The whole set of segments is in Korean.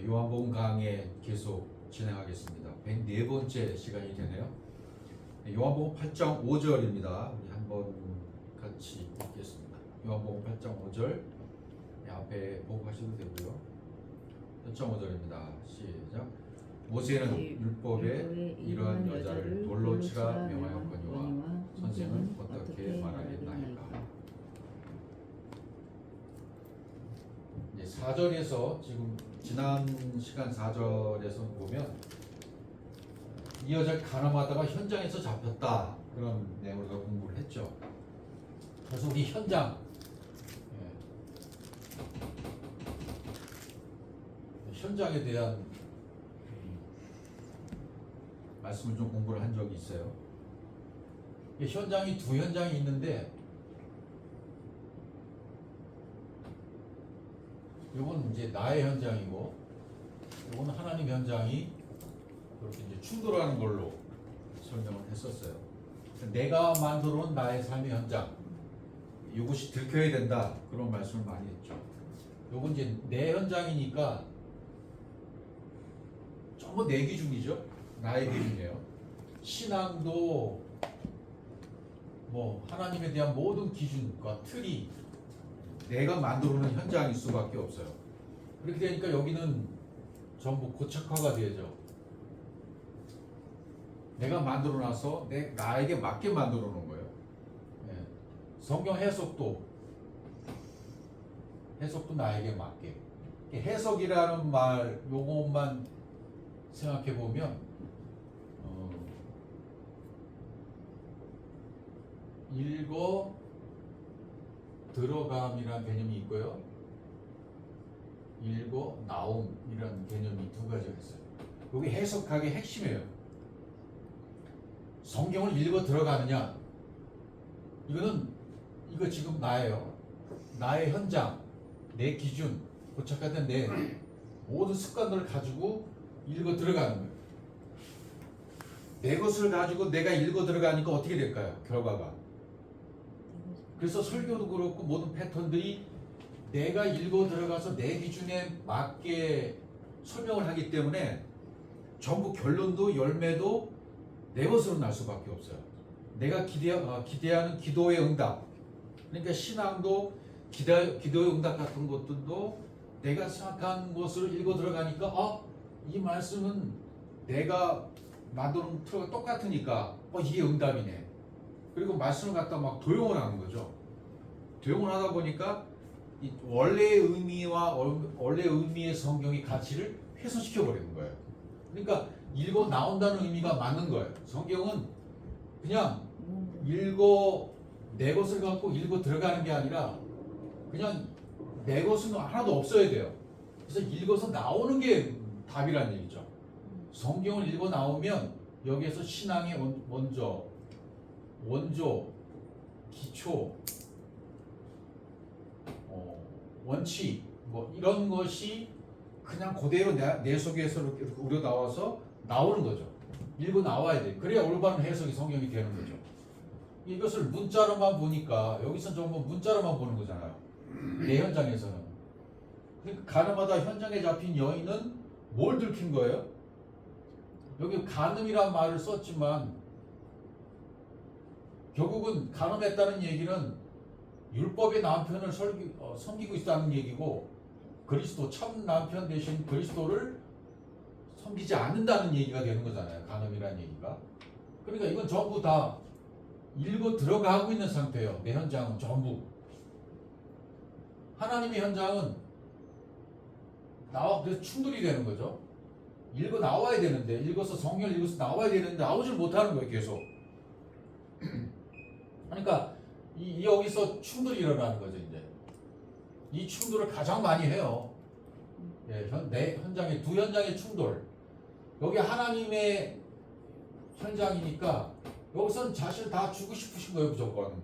요한복음 강의 계속 진행하겠습니다. 104번째 시간이 되네요. 요한복음 8장 5절입니다. 우리 한번 같이 읽겠습니다. 요한복음 8장 5절 앞에 보고 하셔도 되고요. 8장 5절입니다. 시작. 모세는 율법에 이러한 여자를 돌로 치라 명하였거니와 선생은 어떻게 말하겠나이까. 이제 4절에서 지금 지난 시간 4절에서 보면 이 여자를 간암하다가 현장에서 잡혔다, 그런 내용으로 공부를 했죠. 그래서 우리 현장에 대한 말씀을 좀 공부를 한 적이 있어요. 현장이 두 현장이 있는데, 이건 이제 나의 현장이고, 이건 하나님 현장이 그렇게 이제 충돌하는 걸로 설명을 했었어요. 내가 만들어 온 나의 삶의 현장, 이것이 들켜야 된다, 그런 말씀을 많이 했죠. 이건 이제 내 현장이니까 전부 내 기준이죠. 나의 기준이에요. 신앙도 뭐 하나님에 대한 모든 기준과 틀이 내가 만들어 놓은 현장일 수밖에 없어요. 그렇게 되니까 여기는 전부 고착화가 되죠. 내가 만들어 놔서 나에게 맞게 만들어 놓은 거예요. 성경 해석도 나에게 맞게. 해석이라는 말, 요것만 생각해 보면 읽어 들어감이라는 개념이 있고요, 읽어 나옴이라는 개념이 두 가지가 있어요. 여기 해석학의 핵심이에요. 성경을 읽어 들어가느냐, 이거 지금 나예요. 나의 현장, 내 기준, 고착화된 내 모든 습관들을 가지고 읽어 들어가는 거예요. 내 것을 가지고 내가 읽어 들어가니까 어떻게 될까요? 결과가. 그래서 설교도 그렇고 모든 패턴들이 내가 읽어 들어가서 내 기준에 맞게 설명을 하기 때문에 전부 결론도 열매도 내 것으로 날 수밖에 없어요. 내가 기대하는 기도의 응답, 그러니까 신앙도 기도의 응답 같은 것들도 내가 생각한 것을 읽어 들어가니까 이 말씀은 내가 만드는 틀과 똑같으니까 이게 응답이네. 그리고 말씀을 갖다 막 도용을 하는 거죠. 도용을 하다 보니까 이 원래의 의미의 성경의 가치를 훼손시켜 버리는 거예요. 그러니까 읽어 나온다는 의미가 맞는 거예요. 성경은 그냥 내 것을 갖고 읽어 들어가는 게 아니라 그냥 내 것은 하나도 없어야 돼요. 그래서 읽어서 나오는 게 답이라는 얘기죠. 성경을 읽어 나오면 여기에서 신앙의 원조, 기초, 원칙, 뭐 이런 것이 그냥 그대로 내 속에서 이렇게 우려 나와서 나오는 거죠. 읽어 나와야 돼. 그래야 올바른 해석이 성경이 되는 거죠. 이것을 문자로만 보니까 여기서 전부 문자로만 보는 거잖아요. 내 현장에서는. 그러니까 가늠하다 현장에 잡힌 여인은 뭘 들킨 거예요? 여기 간음이란 말을 썼지만 결국은 간음했다는 얘기는 율법의 남편을 섬기고 있다는 얘기고, 그리스도 참 남편 대신 그리스도를 섬기지 않는다는 얘기가 되는 거잖아요. 간음이라는 얘기가. 그러니까 이건 전부 다 읽어 들어가고 있는 상태예요. 내 현장은 전부. 하나님의 현장은 나와 그래서 충돌이 되는 거죠. 읽어 나와야 되는데, 성경을 읽어서 나와야 되는데 나오질 못하는 거예요. 계속. 그러니까 여기서 충돌이 일어나는 거죠. 이제 이 충돌을 가장 많이 해요. 내 현장의 두 현장의 충돌. 여기 하나님의 현장이니까 여기서는 자신을 다 주고 싶으신 거예요. 무조건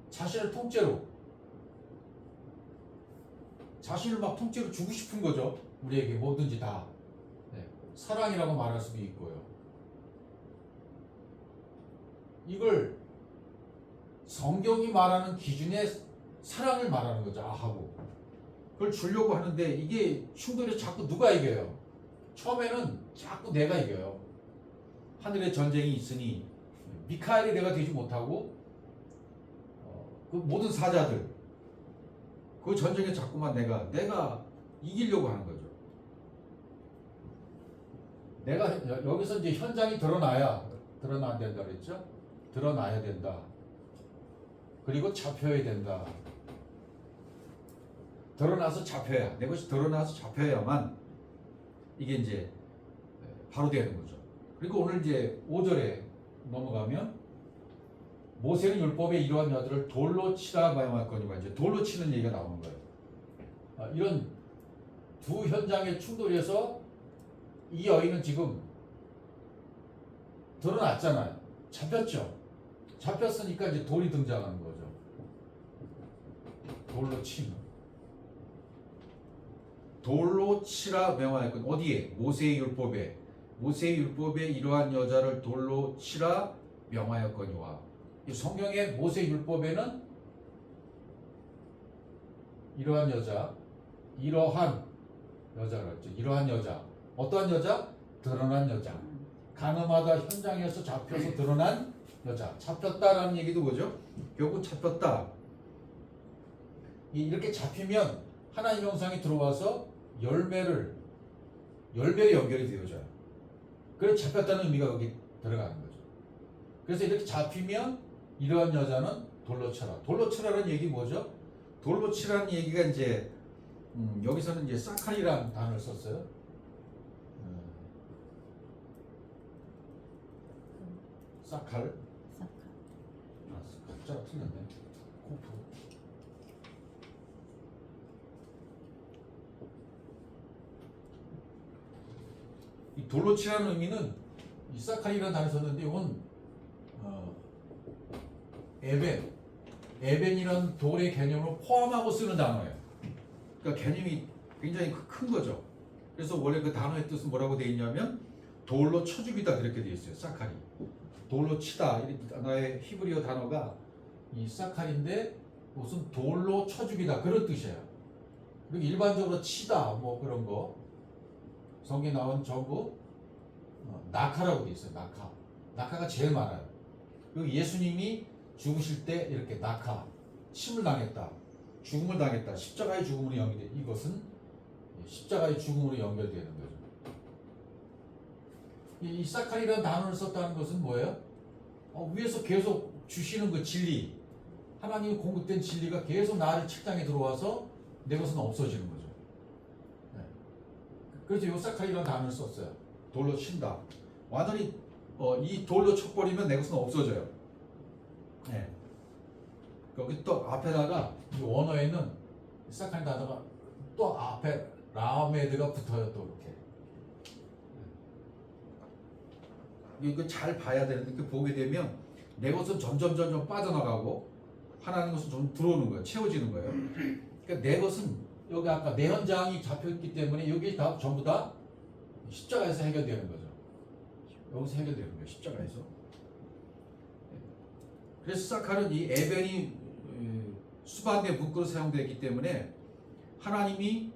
자신을 통째로 주고 싶은 거죠. 우리에게 뭐든지 다. 사랑이라고 말할 수도 있고요. 이걸 성경이 말하는 기준의 사랑을 말하는 거죠. 아하고. 그걸 주려고 하는데 이게 충돌이 자꾸 누가 이겨요? 처음에는 자꾸 내가 이겨요. 하늘에 전쟁이 있으니 미카엘이 내가 되지 못하고 그 모든 사자들 그 전쟁에 자꾸만 내가 이기려고 하는 거죠. 내가 여기서 이제 현장이 드러나야 된다 그랬죠? 드러나야 된다. 그리고 잡혀야 된다. 드러나서 잡혀야 내 것이 드러나서 잡혀야만 이게 이제 바로 되는 거죠. 그리고 오늘 이제 5절에 넘어가면 모세는 율법의 이러한 여들을 돌로 치라 마용할거니와 이제 돌로 치는 얘기가 나오는 거예요. 이런 두 현장의 충돌에서 이 여인은 지금 드러났잖아요. 잡혔죠. 잡혔으니까 이제 돌이 등장하는 거죠. 돌로 치는. 돌로 치라 명하였거든. 어디에? 모세의 율법에 이러한 여자를 돌로 치라 명하였거니와. 이 성경의 모세 율법에는 이러한 여자가 있죠. 이러한 여자. 어떠한 여자? 드러난 여자. 가늠하다 현장에서 잡혀서 드러난 여자. 잡혔다라는 얘기도 뭐죠? 결국 잡혔다. 이렇게 잡히면 하나님 형상이 들어와서 열매로 연결이 되어져요. 그래서 잡혔다는 의미가 거기 들어가는 거죠. 그래서 이렇게 잡히면 이러한 여자는 돌로 쳐라. 돌로 치라는 얘기 뭐죠? 돌로 치라는 얘기가 이제 여기서는 이제 사칼이라는 단어를 썼어요. 사칼. 글자가 틀렸네. 코프. 이 돌로 치라는 의미는 이 사칼이라는 단어를 썼는데 이건 에벤이라는 돌의 개념을 포함하고 쓰는 단어예요. 그러니까 개념이 굉장히 큰 거죠. 그래서 원래 그 단어의 뜻은 뭐라고 되어 있냐면 돌로 쳐죽이다 그렇게 되어 있어요. 사칼이. 돌로 치다. 이 단어의 히브리어 단어가 이 사칼인데 무슨 돌로 쳐죽이다 그런 뜻이에요. 그리고 일반적으로 치다 뭐 그런 거 성경에 나온 전부 낙하라고 되어 있어요. 낙하가 제일 많아요. 그리고 예수님이 죽으실 때 이렇게 낙하, 침을 당했다, 죽음을 당했다, 십자가의 죽음으로 연결돼. 이것은 십자가의 죽음으로 연결되는 거죠. 이 사칼이라는 단어를 썼다는 것은 뭐예요? 위에서 계속 주시는 그 진리, 하나님이 공급된 진리가 계속 나를 책장에 들어와서 내 것은 없어지는 거죠. 그래서 이 사칼이라는 단어를 썼어요. 돌로 친다. 완전히 이 돌로 쳐버리면 내 것은 없어져요. 네. 여기 또 앞에다가 이 원어에는 사칼 단어가 또 앞에 라메드가 붙어요. 또 이렇게. 이거 잘 봐야 되는데 이렇게 보게 되면 내 것은 점점 빠져나가고 하나님 것은 좀 들어오는 거예요. 채워지는 거예요. 그러니까 내 것은 여기 아까 내 현장이 잡혔기 때문에 여기 다 전부 다 십자가에서 해결되는 거죠. 여기서 해결되는 거예요. 십자가에서. 그래서 사칼은 이 에벤이 수반된 문구로 사용되기 때문에 하나님이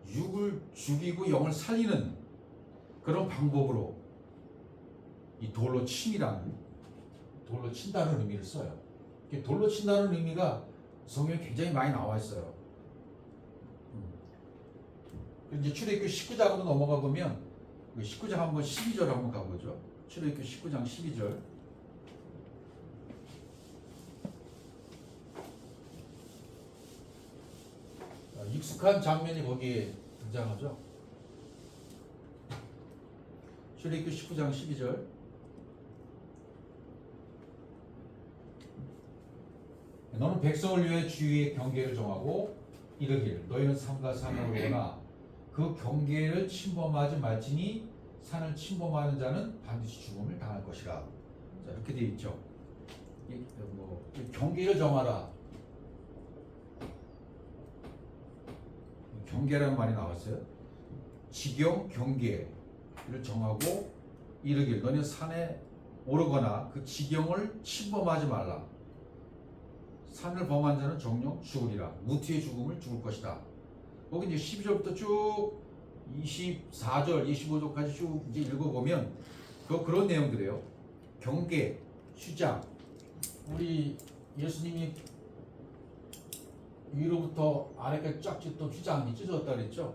육을 죽이고 영을 살리는 그런 방법으로 이 돌로 친다는 의미를 써요. 돌로 친다는 의미가 성경에 굉장히 많이 나와 있어요. 이제 출애굽기 19장으로 넘어가 보면 19장 한번 12절 한번 가보죠. 출애굽기 19장 12절. 익숙한 장면이 거기에 등장하죠. 출애굽기 19장 12절. 너는 백성을 위해 주위의 경계를 정하고 이르기를 너희는 산과 산으로 오나 그 경계를 침범하지 말지니 산을 침범하는 자는 반드시 죽음을 당할 것이라. 자, 이렇게 되어 있죠. 경계를 정하라. 경계라는 말이 나왔어요. 지경 경계를 정하고 이르기를 너희는 산에 오르거나 그 지경을 침범하지 말라. 산을 범한 자는 정령 죽으리라. 무티의 죽음을 죽을 것이다. 거기 이제 12절부터 쭉 24절, 25절까지 쭉 이제 읽어보면 그런 내용들이에요. 경계, 휴장. 우리 예수님이 위로부터 아래까지 쫙 찢던 휴장이 찢어졌다 그랬죠.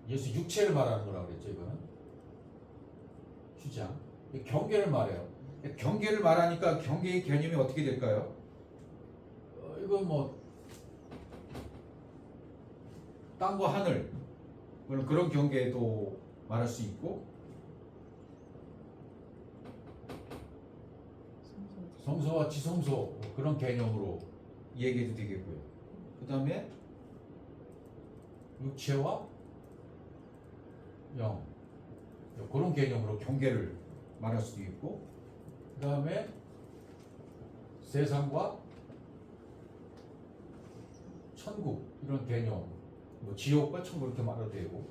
예수 육체를 말하는 거라고 그랬죠. 이거는 휴장. 경계를 말해요. 경계를 말하니까 경계의 개념이 어떻게 될까요? 이건 뭐 땅과 하늘 그런 경계도 말할 수 있고, 성소와 지성소 그런 개념으로 얘기해도 되겠고요. 그 다음에 육체와 영 그런 개념으로 경계를 말할 수도 있고, 그 다음에 세상과 천국 이런 개념, 뭐 지옥과 천국 이렇게 말해도 되고,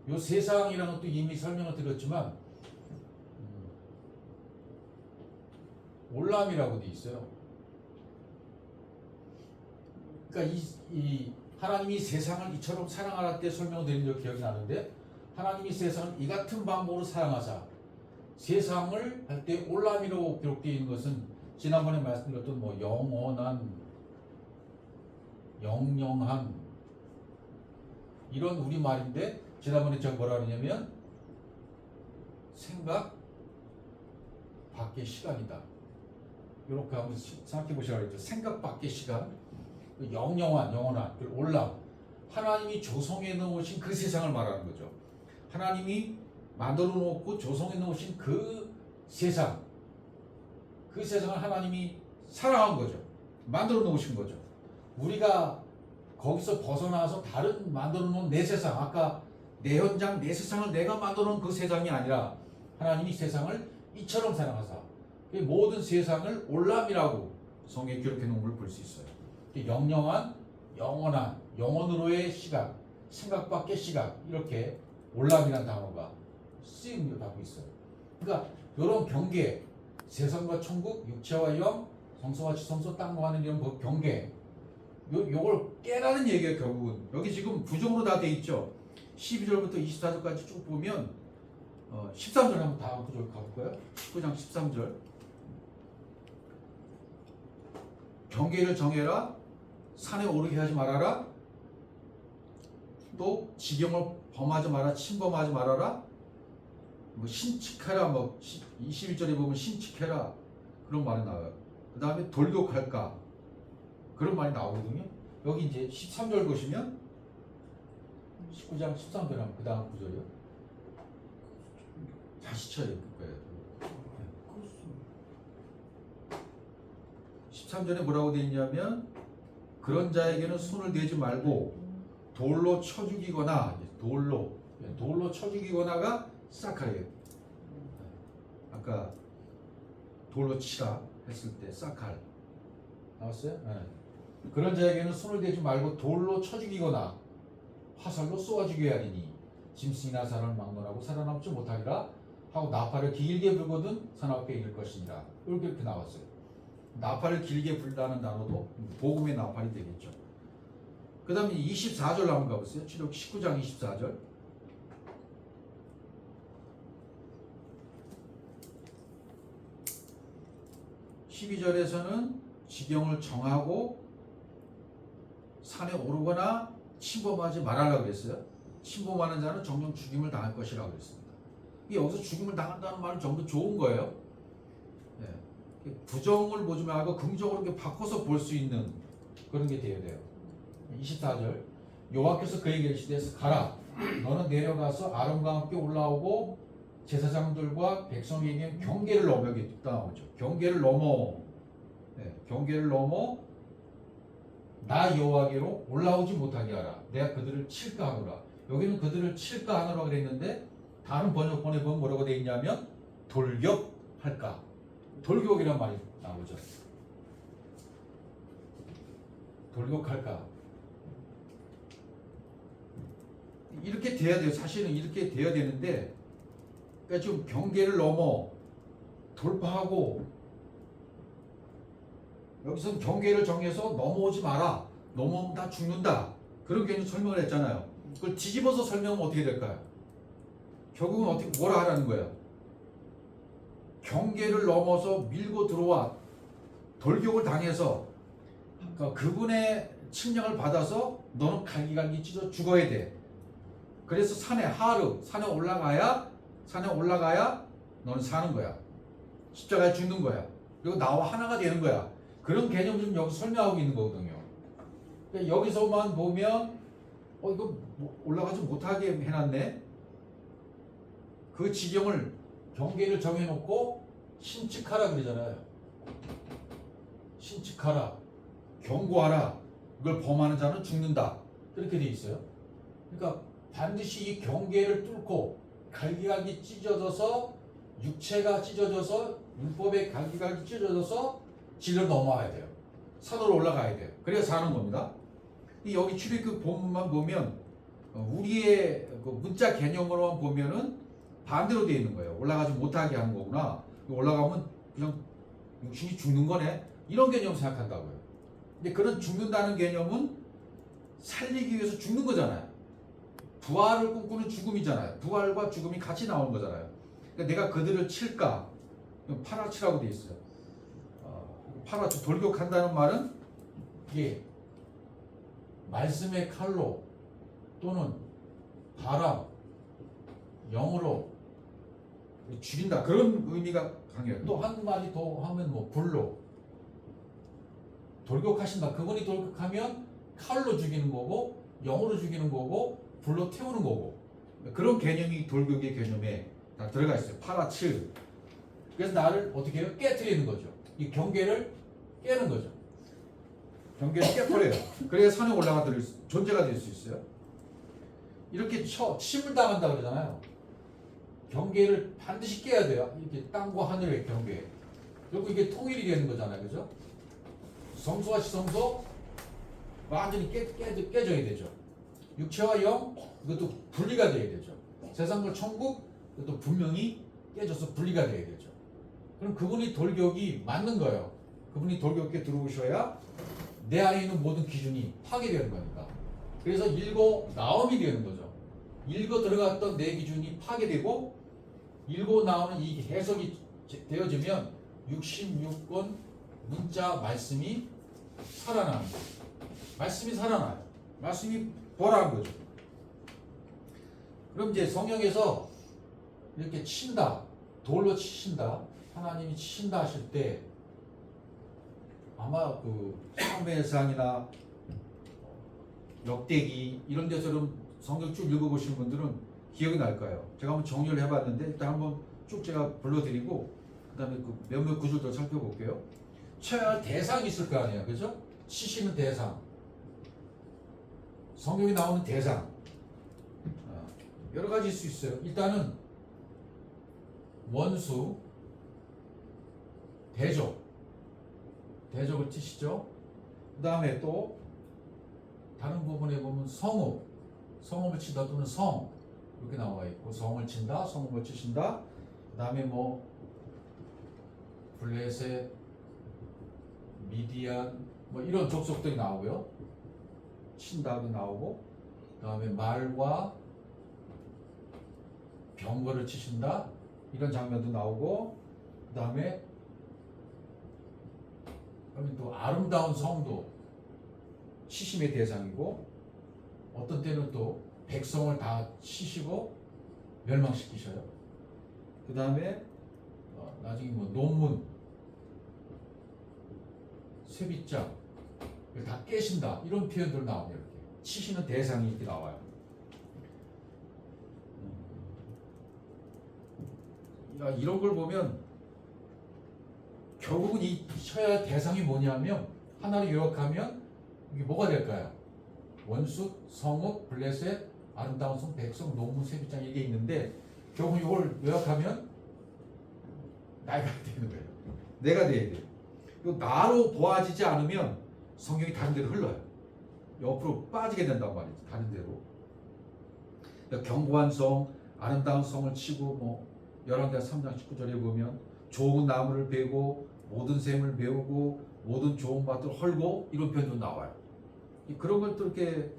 요 세상이라는 것도 이미 설명을 드렸지만 올람이라고 돼 있어요. 그러니까 이 하나님이 세상을 이처럼 사랑하라 때 설명을 드린 적 기억이 나는데, 하나님이 세상을 이 같은 방법으로 사랑하사 세상을 할 때 올람이라고 기록되어 있는 것은 지난번에 말씀드렸던 뭐 영원한, 영영한 이런 우리말인데, 지난번에 제가 뭐라 그러냐면 생각 밖의 시간이다. 이렇게 한번 생각해 보시라고 했죠. 생각 밖의 시간, 영영한, 영원한, 올람. 하나님이 조성해 놓으신 그 세상을 말하는 거죠. 하나님이 만들어 놓고 조성해 놓으신 그 세상, 그 세상을 하나님이 사랑한 거죠. 만들어 놓으신 거죠. 우리가 거기서 벗어나서 다른 만들어 놓은 내 세상, 아까 내 현장, 내 세상을 내가 만들어 놓은 그 세상이 아니라 하나님이 세상을 이처럼 사랑하사 모든 세상을 올람이라고 성경에 기록해 놓은 걸 볼 수 있어요. 영영한, 영원한, 영원으로의 시각, 생각 밖의 시각, 이렇게 올람이라는 단어가 쓰임을 받고 있어요. 그러니까 이런 경계, 세상과 천국, 육체와 영, 성소와 지성소, 땅과 하늘 이런 그 경계, 요걸 깨라는 얘기예요. 결국은 여기 지금 부정으로 다 돼 있죠. 12절부터 24절까지 쭉 보면 13절 한번 다음 구절 가볼까요? 19장 13절. 경계를 정해라. 산에 오르게 하지 말아라. 또 지경을 범하지 마라. 침범하지 말아라. 뭐 신칙해라. 뭐 21절에 보면 신칙해라. 그런 말이 나와요. 그 다음에 돌격할까. 그런 말이 나오거든요. 여기 이제 13절 보시면 19장 13절 하면 그 다음 구절이요. 다시 쳐야 될 거예요. 13절에 뭐라고 되어 있냐면, 그런 자에게는 손을 대지 말고 돌로 쳐 죽이거나, 돌로 쳐 죽이거나가 싹할이에요. 아까 돌로 치라 했을 때 싹할 나왔어요? 네. 그런 자에게는 손을 대지 말고 돌로 쳐 죽이거나 화살로 쏘아 죽여야 하리니 짐승이나 사람을 막론하고 살아남지 못하리라 하고 나팔을 길게 불거든 사나우게 이를 것이니라. 이렇게 나왔어요. 나팔을 길게 불다는 단어도 복음의 나팔이 되겠죠. 그 다음에 24절 한번 가보세요. 출애굽 19장 24절. (12절에서는) 지경을 정하고 산에 오르거나 침범하지 말아라고 그랬어요. 침범하는 자는 정령 죽임을 당할 것이라고 그랬습니다. 여기서 죽임을 당한다는 말은 전부 좋은 거예요. 네. 부정을 보지 말고 긍정으로 이렇게 바꿔서 볼 수 있는 그런 게 되어야 돼요. 24절. 여호와께서 그에게 이르시되 가라. 너는 내려가서 아론과 함께 올라오고 제사장들과 백성에게 경계를 넘어. 여기 딱 나오죠. 경계를 넘어. 네. 경계를 넘어 나 여호와께로 올라오지 못하게 하라. 내가 그들을 칠까 하노라. 여기는 그들을 칠까 하노라 그랬는데, 다른 번역본에 보면 뭐라고 되어 있냐면 돌격할까. 돌격이란 말이 나오죠. 돌격할까. 이렇게 돼야 돼요. 사실은 이렇게 돼야 되는데, 그러니까 지금 경계를 넘어 돌파하고, 여기서는 경계를 정해서 넘어오지 마라. 넘어오면 다 죽는다. 그런 개념 설명을 했잖아요. 그걸 뒤집어서 설명하면 어떻게 될까요? 결국은 어떻게 뭐라 하라는 거예요? 경계를 넘어서 밀고 들어와 돌격을 당해서 그분의 칙령을 받아서 너는 갈기갈기 찢어 죽어야 돼. 그래서 산에 올라가야 너는 사는 거야. 십자가에 죽는 거야. 그리고 나와 하나가 되는 거야. 그런 개념을 좀 여기서 설명하고 있는 거거든요. 그러니까 여기서만 보면 이거 올라가지 못하게 해놨네. 그 지경을 경계를 정해놓고 신칙하라 그러잖아요. 신칙하라, 경고하라. 이걸 범하는 자는 죽는다. 이렇게 돼 있어요. 그러니까 반드시 이 경계를 뚫고 갈기갈기 찢어져서 육체가 찢어져서 율법의 갈기갈기 찢어져서 질러 넘어와야 돼요. 산으로 올라가야 돼요. 그래야 사는 겁니다. 여기 출애굽 본문만 보면 우리의 그 문자 개념으로만 보면은 반대로 되어 있는 거예요. 올라가지 못하게 하는 거구나. 올라가면 그냥 육신이 죽는 거네. 이런 개념을 생각한다고요. 근데 그런 죽는다는 개념은 살리기 위해서 죽는 거잖아요. 부활을 꿈꾸는 죽음이잖아요. 부활과 죽음이 같이 나오는 거잖아요. 그러니까 내가 그들을 칠까? 파라치라고 되어 있어요. 파라치, 돌격한다는 말은 이게 말씀의 칼로 또는 바람, 영으로 죽인다. 그런 의미가 강해요. 또 한 마디 더 하면 불로 돌격하신다. 그분이 돌격하면 칼로 죽이는 거고 영으로 죽이는 거고 불로 태우는 거고 그런 개념이 돌격의 개념에 다 들어가 있어요. 파라칠. 그래서 나를 어떻게 해요? 깨트리는 거죠. 이 경계를 깨는 거죠. 경계를 깨버려요. 그래야 산에 올라가 존재가 될 수 있어요. 이렇게 침을 당한다 그러잖아요. 경계를 반드시 깨야 돼요. 이렇게 땅과 하늘의 경계. 그리고 이게 통일이 되는 거잖아요. 그죠? 성소와 시성소 완전히 깨져야 되죠. 육체와 영 이것도 분리가 돼야 되죠. 세상과 천국 이것도 분명히 깨져서 분리가 돼야 되죠. 그럼 그분이 돌격이 맞는 거예요. 그분이 돌격에 들어오셔야 내 안에 있는 모든 기준이 파괴되는 거니까. 그래서 일고 나옴이 되는 거죠. 일고 들어갔던 내 기준이 파괴되고 일고 나오는 이 해석이 되어지면 66권 문자 말씀이 살아나는 거예요. 말씀이 살아나요. 말씀이 보라는 거죠. 그럼 이제 성경에서 이렇게 친다, 돌로 치신다, 하나님이 치신다 하실 때 아마 그 사무엘상이나 역대기 이런 데서는 성경 쭉 읽어보시는 분들은 기억이 날 거예요. 제가 한번 정리를 해봤는데 일단 한번 쭉 제가 불러드리고 그 다음에 그 몇몇 구절 더 살펴볼게요. 쳐야 할 대상이 있을 거 아니에요. 그죠? 치시는 대상, 성경에 나오는 대상 여러 가지 있을 수 있어요. 일단은 원수, 대적을 치시죠. 그 다음에 또 다른 부분에 보면 성읍을 치다 또는 성 이렇게 나와 있고 성을 친다, 성읍을 치신다. 그 다음에 블레셋, 미디안 이런 족속들이 나오고요. 친다도 나오고 그 다음에 말과 병거를 치신다 이런 장면도 나오고 그 다음에 또 아름다운 성도 치심의 대상이고 어떤 때는 또 백성을 다 치시고 멸망시키셔요. 그 다음에 나중에 논문, 쇠빗장 다 깨신다 이런 표현들 나오네요. 이렇게 치시는 대상이 이렇게 나와요. 이런 걸 보면 결국은 이 쳐야 할 대상이 뭐냐면 하나를 요약하면 이게 뭐가 될까요? 원수, 성읍, 블레셋, 아름다운 성, 백성, 논문, 쇠빗장 이게 있는데 결국 이걸 요약하면 나가 되는 거예요. 내가 돼야 돼요. 나로 보아지지 않으면 성경이 다른 데로 흘러요. 옆으로 빠지게 된단 말이죠. 다른 데로. 경고한 성, 아름다운 성을 치고 열왕기하 3장 19절에 보면 좋은 나무를 베고 모든 샘을 메우고 모든 좋은 밭을 헐고 이런 표현도 나와요. 그런 걸 또 이렇게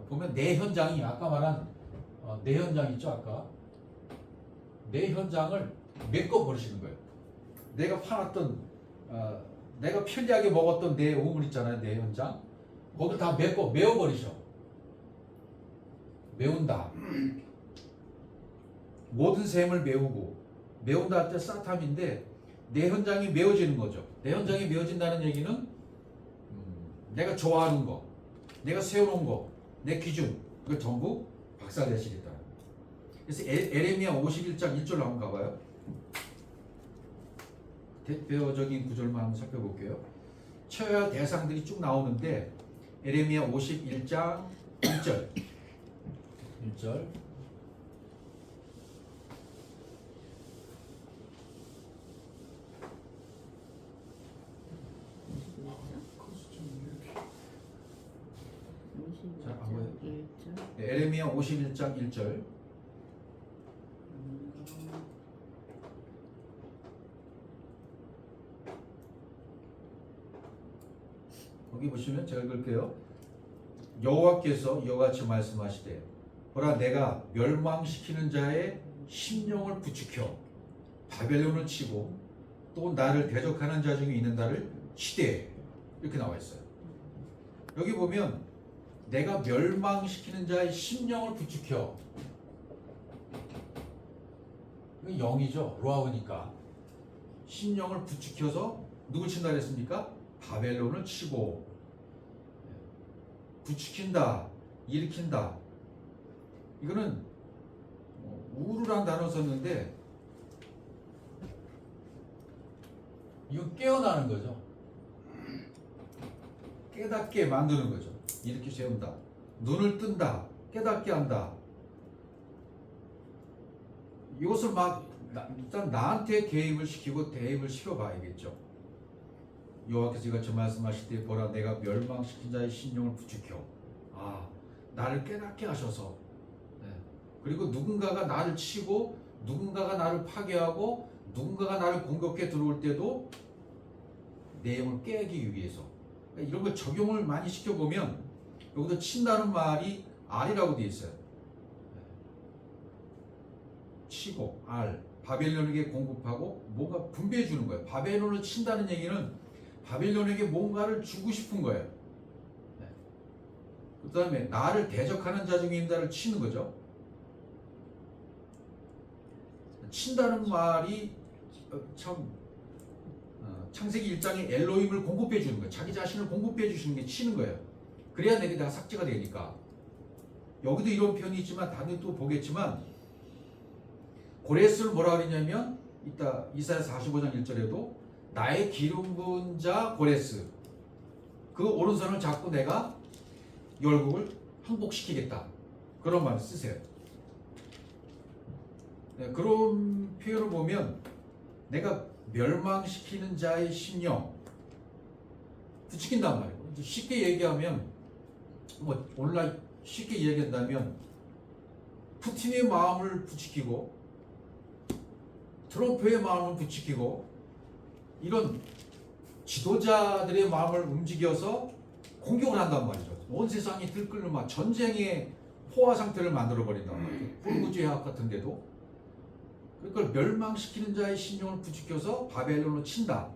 보면 내 현장이 아까 말한 내 현장 있죠 아까 내 현장을 메꿔 버리시는 거예요. 내가 파놨던 내가 편리하게 먹었던 내 우물 있잖아요. 내 현장 거기 다 메워 버리셔. 메운다. 모든 셈을 메우고 메운다 할 때 사탐인데 내 현장이 메워지는 거죠. 내 현장이 메워진다는 얘기는 내가 좋아하는 거, 내가 세워놓은 거, 내 기준 이거 전부 박살내시겠다. 그래서 에레미야 51장 1절로 한번 가봐요. 대표적인 구절만 한번 살펴볼게요. 쳐야 대상들이 쭉 나오는데 에레미야 51장 1절 1절 자, 한번 에레미야 51장 1절 거기 보시면 제가 읽을게요. 여호와께서 이와같이 말씀하시되 보라 내가 멸망시키는 자의 심령을 부추켜 바벨론을 치고 또 나를 대적하는 자 중에 있는 자를 치되 이렇게 나와 있어요. 여기 보면 내가 멸망시키는 자의 심령을 부추켜 이건 영이죠. 로아우니까 심령을 부추켜서 누굴 친다 그랬습니까? 바벨론을 치고 부추긴다, 일으킨다. 이거는 우르란 단어 썼는데 이거 깨어나는 거죠. 깨닫게 만드는 거죠. 이렇게 세운다. 눈을 뜬다. 깨닫게 한다. 이것을 막 일단 나한테 개입을 시키고 대입을 시켜봐야겠죠. 여호와께서 이같이 말씀하실 때 보라 내가 멸망시킨 자의 심령을 부추켜 나를 깨닫게 하셔서 그리고 누군가가 나를 치고 누군가가 나를 파괴하고 누군가가 나를 공격해 들어올 때도 내 영을 깨기 위해서 그러니까 이런 걸 적용을 많이 시켜보면 여기서 친다는 말이 알이라고 되어 있어요. 치고 바벨론에게 공급하고 뭔가 분배해 주는 거예요. 바벨론을 친다는 얘기는 바벨론에게 뭔가를 주고 싶은 거예요. 그 다음에 나를 대적하는 자 중에 있는 자를 치는 거죠. 친다는 말이 참 창세기 1장에 엘로힘을 공급해 주는 거예요. 자기 자신을 공급해 주시는 게 치는 거예요. 그래야 내가 삭제가 되니까. 여기도 이런 표현이 있지만 다들 또 보겠지만 고레스를 뭐라 그러냐면 이따 이사야 45장 1절에도 나의 기름 부은 자 고레스 그 오른손을 잡고 내가 열국을 항복시키겠다. 그런 말을 쓰세요. 그런 표현을 보면 내가 멸망시키는 자의 심령 부추긴단 말이에요. 쉽게 얘기하면 온라인 쉽게 얘기한다면 푸틴의 마음을 부추기고 트럼프의 마음을 부추기고 이런 지도자들의 마음을 움직여서 공격을 한단 말이죠. 온 세상이 들끓는 막 전쟁의 포화 상태를 만들어 버린단 말이에요. 불구제약 같은데도 그걸 멸망시키는 자의 심령을 부추겨서 바벨론으로 친다.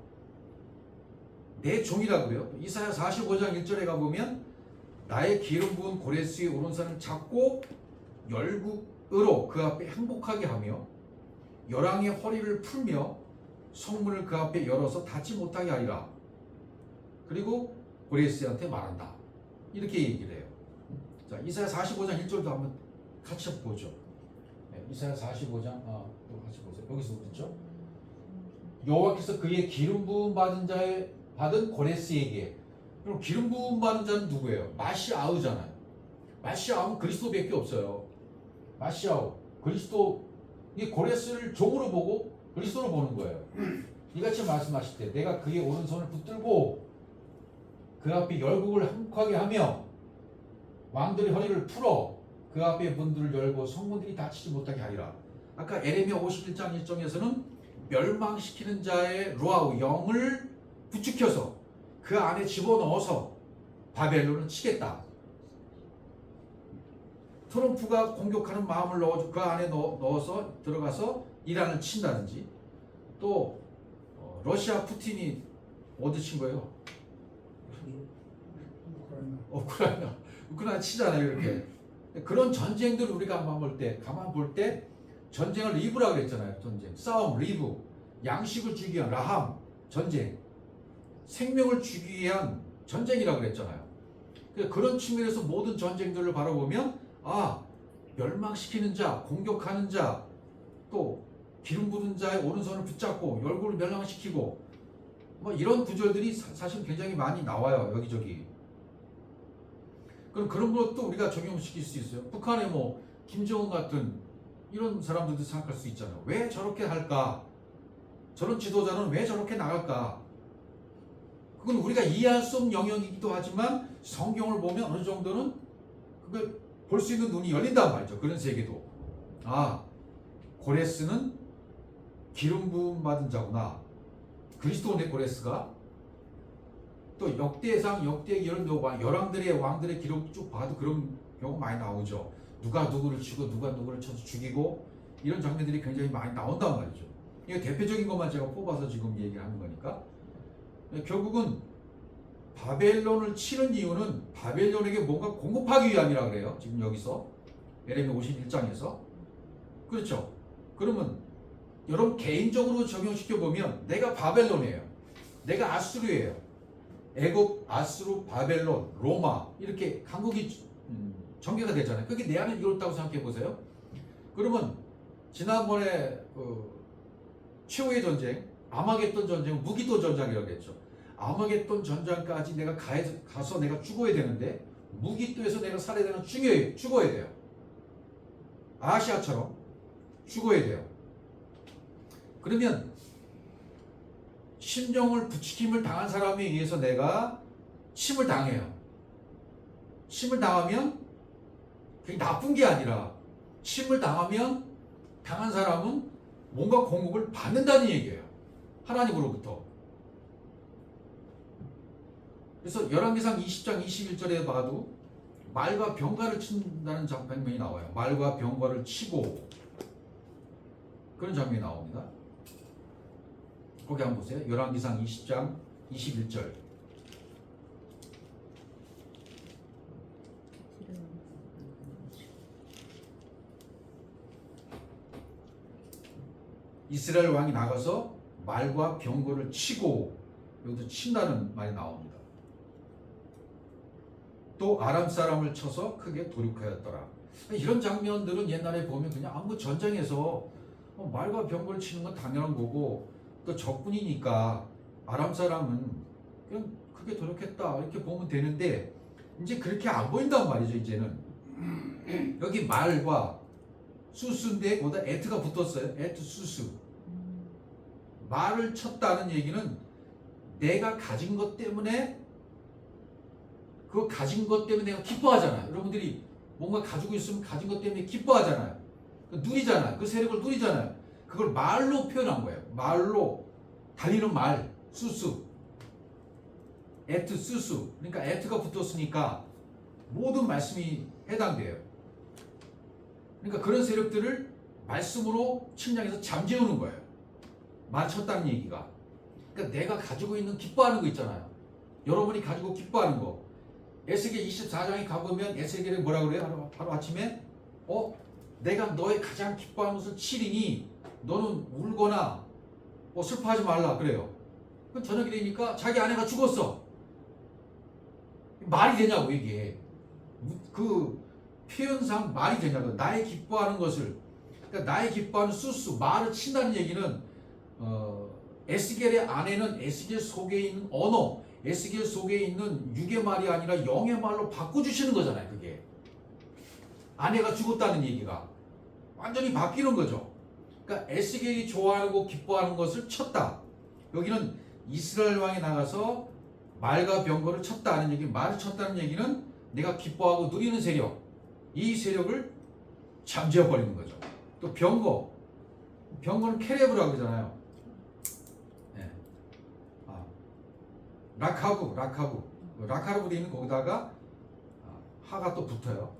내 종이라고 그래요. 이사야 45장 1절에 가보면 나의 기름 부은 고레스의 오른손을 잡고 열국으로 그 앞에 항복하게 하며 열왕의 허리를 풀며 성문을 그 앞에 열어서 닫지 못하게 하리라. 그리고 고레스한테 말한다. 이렇게 얘기를 해요. 자, 이사야 45장 1절도 한번 같이 보죠. 이사야 45장 또 같이 보세요. 여기서 그렇죠? 여호와께서 그의 기름 부음 받은 자의 받은 고레스에게. 그럼 기름 부음 받은 자는 누구예요? 마시아흐잖아요. 마시아흐는 그리스도밖에 없어요. 마시아흐 그리스도 이 고레스를 종으로 보고 그리스도로 보는 거예요. 이같이 말씀하실 때 내가 그의 오른손을 붙들고 그 앞에 열국을 항복하게 하며 왕들의 허리를 풀어 그 앞에 문들을 열고 성문들이 닫히지 못하게 하리라. 아까 에레미야 51장 1절에서는 멸망시키는 자의 로아우 영을 부추켜서 그 안에 집어넣어서 바벨론을 치겠다. 트럼프가 공격하는 마음을 넣어 그 안에 넣어서 들어가서 이란을 친다든지, 또 러시아 푸틴이 어디 친 거예요? 우크라이나 치잖아요. 이렇게 그런 전쟁들을 우리가 가만 볼 때 전쟁을 리브라고 그랬잖아요. 전쟁, 싸움, 리브, 양식을 주기 위한 라함, 전쟁, 생명을 주기 위한 전쟁이라고 그랬잖아요. 그런 측면에서 모든 전쟁들을 바라보면 멸망시키는 자, 공격하는 자, 또 기름 부은 자의 오른손을 붙잡고 열국을 멸망시키고, 뭐 이런 구절들이 사실 굉장히 많이 나와요. 여기저기. 그럼 그런 것도 우리가 적용시킬 수 있어요. 북한에 뭐 김정은 같은 이런 사람들도 생각할 수 있잖아요. 왜 저렇게 할까? 저런 지도자는 왜 저렇게 나갈까? 그건 우리가 이해할 수 없는 영역이기도 하지만 성경을 보면 어느 정도는 그걸 볼 수 있는 눈이 열린단 말이죠. 그런 세계도. 고레스는 기름 부음 받은 자구나. 그리스도네 고레스가. 또 역대상, 역대기를 열왕들의 기록 쭉 봐도 그런 경우 많이 나오죠. 누가 누구를 치고 누가 누구를 쳐서 죽이고, 이런 장면들이 굉장히 많이 나온단 말이죠. 이게 대표적인 것만 제가 뽑아서 지금 얘기하는 거니까. 결국은 바벨론을 치는 이유는 바벨론에게 뭔가 공급하기 위함이라 그래요. 지금 여기서 예레미야 51장에서. 그렇죠. 그러면 여러분 개인적으로 적용시켜 보면 내가 바벨론이에요. 내가 아수르예요. 애굽, 아수르, 바벨론, 로마, 이렇게 강국이 전개가 되잖아요. 그게 내 안에 이뤘다고 생각해 보세요. 그러면 지난번에 최후의 전쟁, 아마겟돈 전쟁은 무기도 전장이라고 했죠. 아마겟돈 전장까지 내가 가서 내가 죽어야 되는데, 무기도에서 내가 살아야 되는 죽어야 돼요. 아시아처럼 죽어야 돼요. 그러면 심령을 부추김을 당한 사람에 의해서 내가 침을 당해요. 침을 당하면 그게 나쁜 게 아니라, 침을 당하면 당한 사람은 뭔가 공급을 받는다는 얘기예요. 하나님으로부터. 그래서 열왕기상 20장 21절에 봐도 말과 병거를 친다는 장면이 나와요. 말과 병거를 치고, 그런 장면이 나옵니다. 거기 한번 보세요. 열왕기상 20장 21절. 이스라엘 왕이 나가서 말과 병거를 치고, 여기도 친다는 말이 나옵니다. 또 아람 사람을 쳐서 크게 도륙하였더라. 이런 장면들은 옛날에 보면 그냥 아무 전쟁에서 말과 병거를 치는 건 당연한 거고, 또 적군이니까 아람 사람은 그냥 크게 도륙했다 이렇게 보면 되는데, 이제 그렇게 안 보인단 말이죠. 이제는 여기 말과 수수인데 거기다 에트가 붙었어요. 에트 수수. 말을 쳤다는 얘기는 내가 가진 것 때문에, 그거 가진 것 때문에 내가 기뻐하잖아요. 여러분들이 뭔가 가지고 있으면 가진 것 때문에 기뻐하잖아요. 누리잖아요. 그 세력을 누리잖아요. 그걸 말로 표현한 거예요. 말로 달리는 말, 수수. 에트 수수. 그러니까 에트가 붙었으니까 모든 말씀이 해당돼요. 그러니까 그런 세력들을 말씀으로 측량해서 잠재우는 거예요. 말 쳤다는 얘기가. 그러니까 내가 가지고 있는 기뻐하는 거 있잖아요. 여러분이 가지고 기뻐하는 거. 에스겔 24장에 가보면 에스겔이 뭐라 그래요? 바로 아침에 내가 너의 가장 기뻐하는 것을 치리니 너는 울거나 슬퍼하지 말라 그래요. 그 저녁이 되니까 자기 아내가 죽었어. 말이 되냐고 이게. 그 표현상 말이 되냐고. 나의 기뻐하는 것을, 그러니까 나의 기뻐하는 수수, 말을 친다는 얘기는 에스겔의 아내는 에스겔 속에 있는 언어, 에스겔 속에 있는 육의 말이 아니라 영의 말로 바꿔주시는 거잖아요. 그게 아내가 죽었다는 얘기가 완전히 바뀌는 거죠. 그러니까 에스겔이 좋아하고 기뻐하는 것을 쳤다. 여기는 이스라엘 왕이 나가서 말과 병거를 쳤다는 얘기, 말을 쳤다는 얘기는 내가 기뻐하고 누리는 세력, 이 세력을 잠재워버리는 거죠. 또 병거는 케레브라고 그러잖아요. 네. 라카브. 라카르브리는 거기다가 하가 또 붙어요.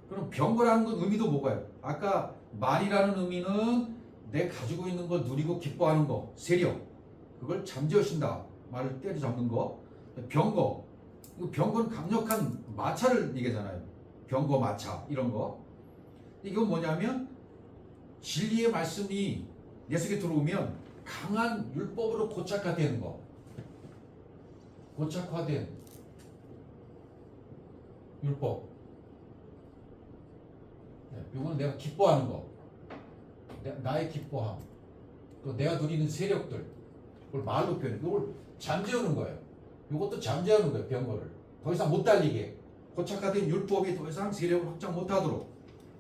그럼 병거라는 건 의미도 뭐가요? 아까 말이라는 의미는 내 가지고 있는 걸 누리고 기뻐하는 거, 세력, 그걸 잠재우신다. 말을 때려잡는 거. 병거, 병거는 강력한 마차를 얘기하잖아요. 병거, 마차 이런 거. 이건 뭐냐면 진리의 말씀이 내 속에 들어오면 강한 율법으로 고착화되는 거. 고착화된 율법. 이거는 내가 기뻐하는 거. 나의 기뻐함. 또 내가 누리는 세력들. 그걸 말로 표현해. 이걸 잠재우는 거예요. 이것도 잠재우는 거예요. 병거를. 더 이상 못 달리게. 고착화된 율법이 더 이상 세력을 확장 못하도록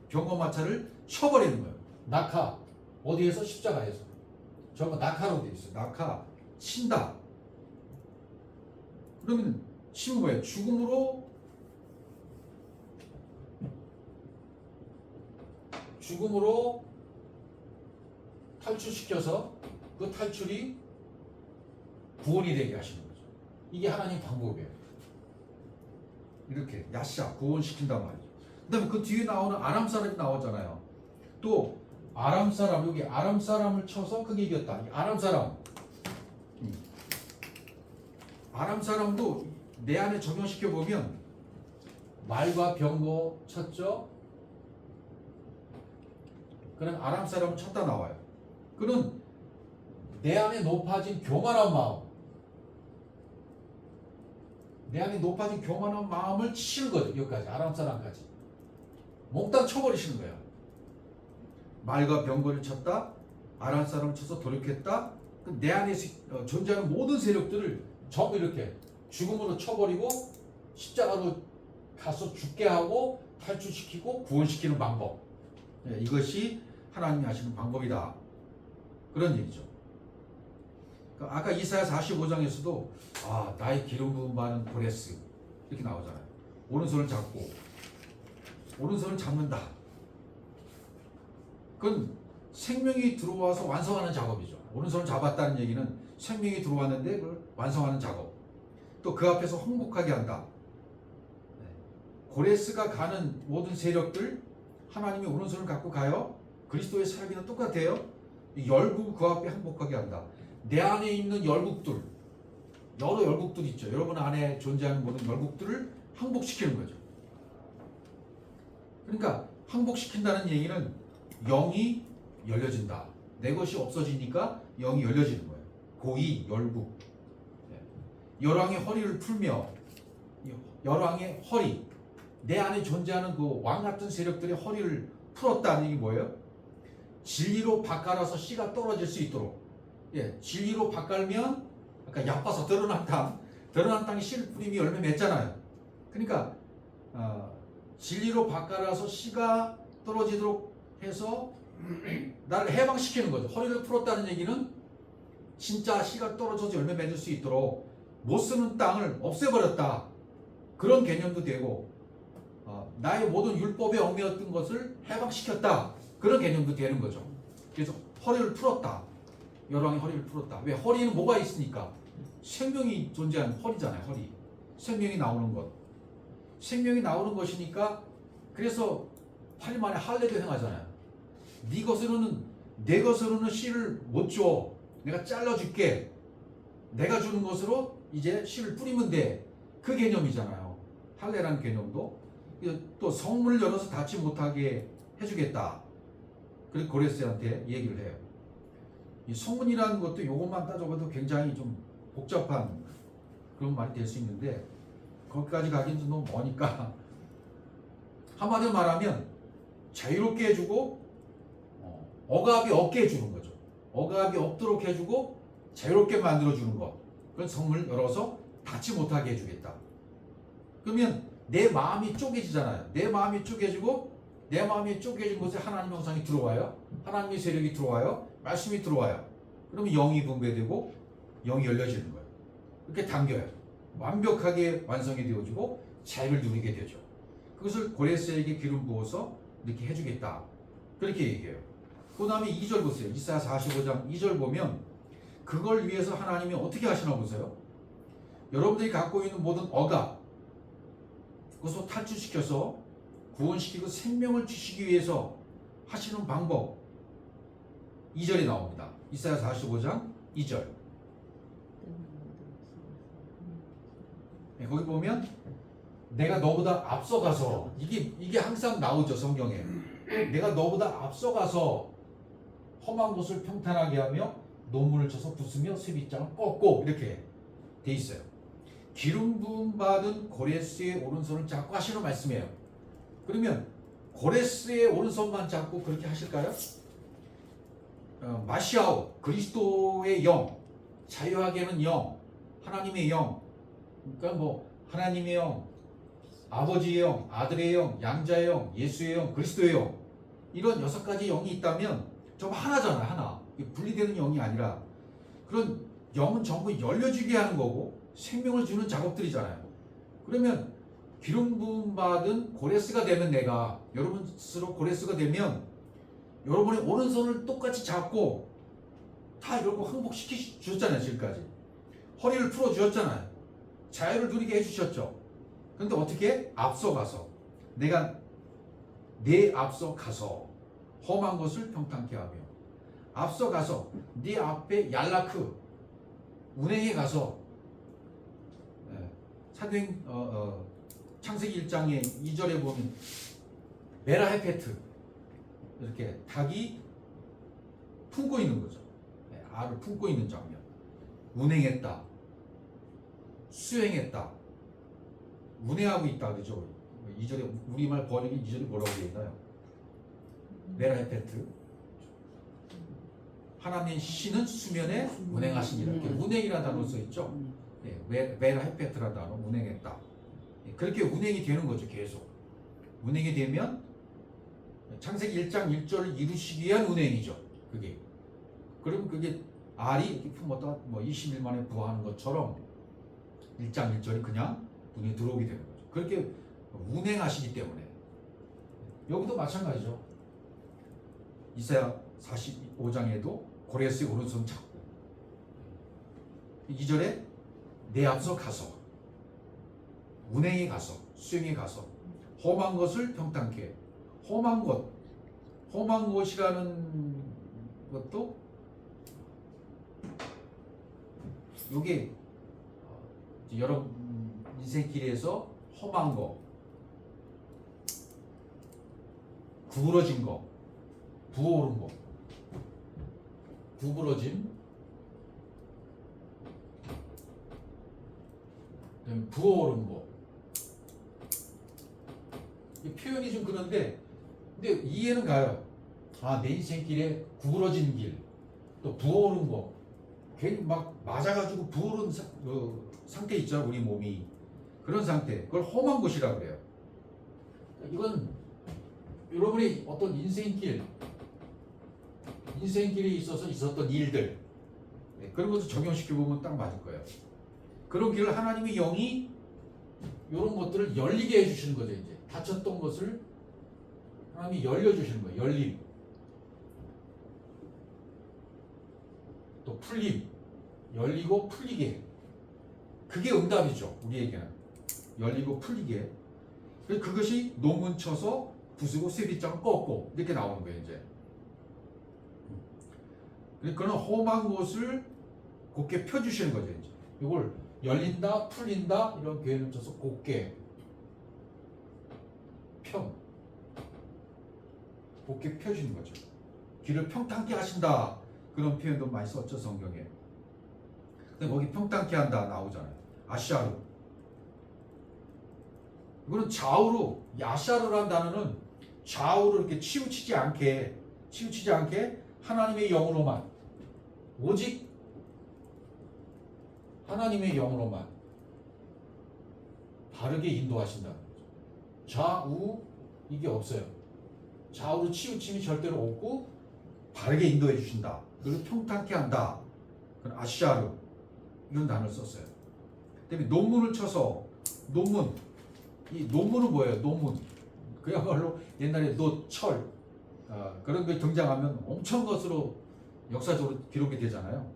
병거 마차를 쳐버리는 거예요. 낙하. 어디에서? 십자가에서. 저거 낙하로 되어 있어요. 낙하. 친다. 그러면 치면 뭐예요? 죽음으로 탈출시켜서 그 탈출이 구원이 되게 하시는 거죠. 이게 하나님 방법이에요. 이렇게 야샤 구원시킨단 말이죠. 그 다음에 그 뒤에 나오는 아람 사람이 나오잖아요. 또 아람 사람, 여기 아람 사람을 쳐서 그게 이겼다. 아람 사람. 아람 사람도 내 안에 적용시켜 보면 말과 병거 쳤죠. 그럼 아람 사람은 쳤다 나와요. 그는 내 안에 높아진 교만한 마음, 내 안에 높아진 교만한 마음을 치는 거죠. 여기까지 아람 사람까지 몽땅 쳐버리시는 거예요. 말과 병거를 쳤다, 아람 사람을 쳐서 돌이켰다. 내 안에 존재하는 모든 세력들을 전부 이렇게 죽음으로 쳐버리고 십자가로 가서 죽게 하고 탈출시키고 구원시키는 방법. 이것이 하나님이 하시는 방법이다. 그런 얘기죠. 아까 이사야 45장에서도 나의 기름 부은 바는 고레스 이렇게 나오잖아요. 오른손을 잡고 오른손을 잡는다. 그건 생명이 들어와서 완성하는 작업이죠. 오른손을 잡았다는 얘기는 생명이 들어왔는데 그걸 완성하는 작업. 또 그 앞에서 항복하게 한다. 고레스가 가는 모든 세력들 하나님이 오른손을 갖고 가요. 그리스도의 사역이랑 똑같아요. 열국 그 앞에 항복하게 한다. 내 안에 있는 열국들, 여러 열국들 있죠. 여러분 안에 존재하는 모든 열국들을 항복시키는 거죠. 그러니까 항복시킨다는 얘기는 영이 열려진다. 내 것이 없어지니까 영이 열려지는 거예요. 고이 열국. 열왕의 허리를 풀며 열왕의 허리, 내 안에 존재하는 그 왕 같은 세력들의 허리를 풀었다는 얘기 뭐예요? 진리로 밭갈아서 씨가 떨어질 수 있도록. 진리로 밭갈면 아까 얕봐서 드러난 땅에 씨를 뿌리면 열매 맺잖아요. 그러니까 진리로 밭갈아서 씨가 떨어지도록 해서 나를 해방시키는 거죠. 허리를 풀었다는 얘기는 진짜 씨가 떨어져서 열매 맺을 수 있도록 못 쓰는 땅을 없애버렸다. 그런 개념도 되고 나의 모든 율법에 얽매였던 것을 해방시켰다. 그런 개념도 되는 거죠. 그래서 허리를 풀었다. 열왕의 허리를 풀었다. 왜? 허리는 뭐가 있으니까? 생명이 존재하는 허리잖아요. 허리. 생명이 나오는 것. 생명이 나오는 것이니까 그래서 8일 만에 할례도 행하잖아요. 네 것으로는 내 것으로는 씨를 못 줘. 내가 잘라줄게. 내가 주는 것으로 이제 씨를 뿌리면 돼. 그 개념이잖아요. 할례라는 개념도. 또 성문을 열어서 닫지 못하게 해주겠다. 그래서 고레스한테 얘기를 해요. 이 성문이라는 것도 이것만 따져봐도 굉장히 좀 복잡한 그런 말이 될 수 있는데 거기까지 가기는 좀 너무 머니까 한마디로 말하면 자유롭게 해주고 억압이 없게 해주는 거죠. 억압이 없도록 해주고 자유롭게 만들어주는 것. 그건 성문을 열어서 닫지 못하게 해주겠다. 그러면 내 마음이 쪼개지잖아요. 내 마음이 쪼개지고 내 마음이 쪼개진 곳에 하나님의 형상이 들어와요. 하나님의 세력이 들어와요. 말씀이 들어와요. 그러면 영이 분배되고 영이 열려지는 거예요. 이렇게 당겨요. 완벽하게 완성이 되어지고 자유를 누리게 되죠. 그것을 고레스에게 기름 부어서 이렇게 해주겠다. 그렇게 얘기해요. 그 다음에 2절 보세요. 이사야 45장 2절 보면 그걸 위해서 하나님이 어떻게 하시나 보세요. 여러분들이 갖고 있는 모든 억압 그것을 탈출시켜서 구원시키고 생명을 주시기 위해서 하시는 방법 2절에 나옵니다. 이사야 45장 2절. 네, 거기 보면 내가 너보다 앞서가서 이게 항상 나오죠 성경에. 내가 너보다 앞서가서 험한 곳을 평탄하게 하며 논문을 쳐서 부수며 쇠빗장을 꺾고 이렇게 돼 있어요. 기름 부음 받은 고레스의 오른손을 잡고 하시는 말씀이에요. 그러면 고레스의 오른손만 잡고 그렇게 하실까요? 마시아오 그리스도의 영, 자유하게 하는 영, 하나님의 영, 그러니까 뭐 하나님의 영, 아버지의 영, 아들의 영, 양자의 영, 예수의 영, 그리스도의 영 이런 6가지 영이 있다면 전부 하나잖아요. 하나. 분리되는 영이 아니라 그런 영은 전부 열려주게 하는 거고 생명을 주는 작업들이잖아요. 그러면 기름 부음 받은 고레스가 되면 내가 여러분 스스로 고레스가 되면 여러분의 오른손을 똑같이 잡고 다 여러분 항복시키 주셨잖아요. 지금까지 허리를 풀어 주셨잖아요. 자유를 누리게 해주셨죠. 그런데 어떻게? 앞서가서 내가 내 앞서 가서 험한 것을 평탄케 하며 앞서가서 네 앞에 얄라크 운행에 가서 사도행 창세기 1장의 2절에 보면 메라헤페트 이렇게 닭이 품고 있는 거죠. 알을 품고 있는 장면. 운행했다. 수행했다. 운행하고 있다 그죠? 2절에 우리말 번역이 2절에 뭐라고 되어 있나요? 메라헤페트 하나님의 신은 수면에 운행하시니라. 이렇게 운행이라는 단어 써 있죠. 메라헤페트라는 단어 운행했다. 그렇게 운행이 되는 거죠. 계속 운행이 되면 창세기 1장 1절을 이루시기 위한 운행이죠. 그게 그러면 그게 알이 이렇게 품었다가 뭐 20일 만에 부화하는 것처럼 1장 1절이 그냥 눈에 들어오게 되는 거죠. 그렇게 운행하시기 때문에 여기도 마찬가지죠. 이사야 45장에도 고레스의 오른손 잡고 2절에 내 앞서 가서 운행에 가서 수행에 가서 험한 것을 평탄케 험한 것이라는 것도 요게 여러분 인생길에서 험한 거 구부러진 거 부어오른 거 구부러짐 부어오른 거 이 표현이 좀 그런데 근데 이해는 가요. 아, 내 인생길에 구부러진 길, 또 부어오른 거, 괜히 막 맞아가지고 부어오른 상태 있죠, 우리 몸이. 그런 상태, 그걸 험한 곳이라고 그래요. 이건 여러분이 어떤 인생길에 있어서 있었던 일들, 그런 것을 적용시켜보면 딱 맞을 거예요. 그런 길을 하나님의 영이 이런 것들을 열리게 해주시는 거죠, 이제. 닫혔던 것을 하나님이 열려주시는 거예요. 열림. 또 풀림. 열리고 풀리게. 그게 응답이죠. 우리에게는. 열리고 풀리게. 그것이 논문 쳐서 부수고 쇠빗장을 꺾고 이렇게 나오는 거예요. 이제. 그런 험한 곳을 곧게 펴주시는 거죠. 이제. 이걸 열린다, 풀린다 이런 표현을 쳐서 곧게 곧게 펴주는 거죠. 길을 평탄케 하신다. 그런 표현도 많이 썼죠, 성경에. 근데 거기 평탄케 한다 나오잖아요. 아샤르. 이거는 좌우로, 야샤르라는 단어는 좌우로 이렇게 치우치지 않게 하나님의 영으로만, 오직 하나님의 영으로만 바르게 인도하신다는 거죠. 좌우 이게 없어요. 좌우로 치우침이 절대로 없고 바르게 인도해 주신다. 그리고 평탄케 한다. 그런 아샤르 이런 단어를 썼어요. 그다음에 논문을 쳐서 논문. 이 논문은 뭐예요? 논문. 그야말로 옛날에 노철 그런 게 등장하면 엄청 것으로 역사적으로 기록이 되잖아요.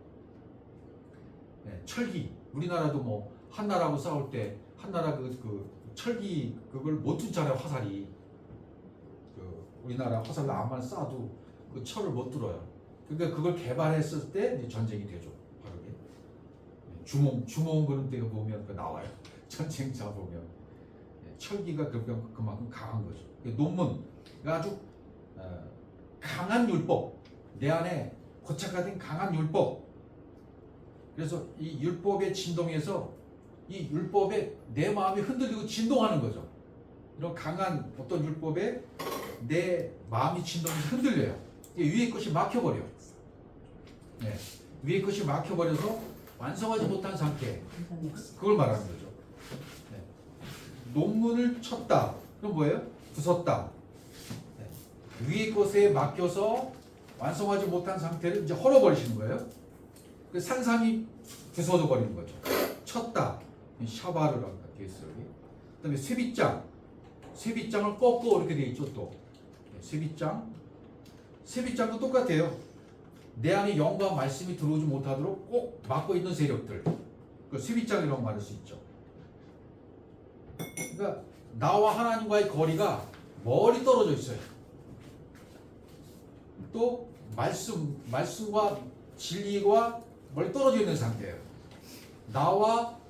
네, 철기. 우리나라도 뭐 한나라하고 싸울 때 한나라 철기 그걸 못 뚫잖아요. 화살이 우리나라 화살로 암만 쏴도 그 철을 못 뚫어요. 그러니까 그걸 개발했을 때 이제 전쟁이 되죠. 바로 이게 주몽 그런 데 보면 그 나와요. 전쟁자 보면 철기가 그만큼 강한 거죠. 논문 아주 강한 율법, 내 안에 고착화된 강한 율법. 그래서 이 율법의 진동에서 이 율법에 내 마음이 흔들리고 진동하는 거죠. 이런 강한 어떤 율법에 내 마음이 진동해서 흔들려요. 위에 것이 막혀버려. 네. 위에 것이 막혀버려서 완성하지 못한 상태. 그걸 말하는 거죠. 네. 논문을 쳤다. 그럼 뭐예요? 부쉈다. 네. 위에 것에 막혀서 완성하지 못한 상태를 이제 헐어버리시는 거예요. 그 산삼이 부서져 버리는 거죠. 쳤다. 샤바르라고 되어 있어요. 그 다음에 쇠빗장을 꺾고 이렇게 되어 있죠. 또 쇠빗장도 똑같아요. 내 안에 영과 말씀이 들어오지 못하도록 꼭 막고 있는 세력들, 그 쇠빗장이라고 말할 수 있죠. 그러니까 나와 하나님과의 거리가 멀리 떨어져 있어요. 또 말씀과 진리와 멀리 떨어져 있는 상태예요. 나와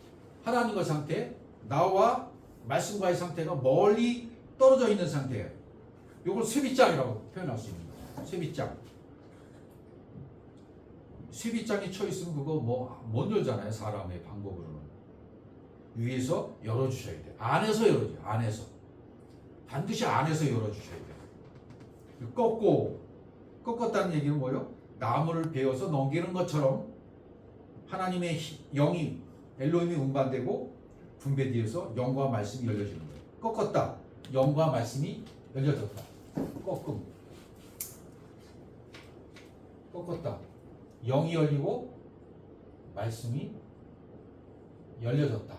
하나님과 상태, 나와 말씀과의 상태가 멀리 떨어져 있는 상태예요. 이걸 쇠빗장이라고 표현할 수 있는 거예요. 쇠빗장이 쳐 있으면 그거 못 열잖아요. 사람의 방법으로는 위에서 열어주셔야 돼요. 안에서 열어줘요. 안에서 반드시 안에서 열어주셔야 돼요. 꺾었다는 얘기는 뭐예요? 나무를 베어서 넘기는 것처럼 하나님의 영이 엘로힘이 운반되고 분배되어서 영과 말씀이 열려지는 거예요. 꺾었다. 영과 말씀이 열려졌다. 꺾었다. 영이 열리고 말씀이 열려졌다.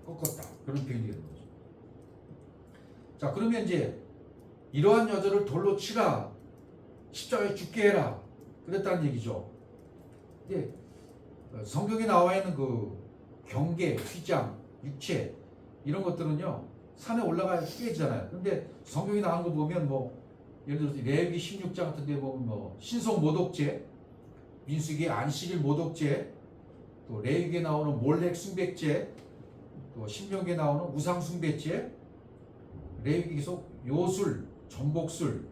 꺾었다. 그런 표현이 되는 거죠. 자, 그러면 이제 이러한 여자를 돌로 치라. 십자가에 죽게 해라. 그랬다는 얘기죠. 이제 성경에 나와 있는 그 경계, 휘장, 육체 이런 것들은요 산에 올라가야 깨지잖아요. 근데 성경에 나온 거 보면 예를 들어서 레위기 16장 같은 데 보면 신속 모독죄, 민수기의 안식일 모독죄, 또 레위기에 나오는 몰렉 숭배죄, 또 신명기에 나오는 우상 숭배죄, 레위기 계속 요술, 정복술,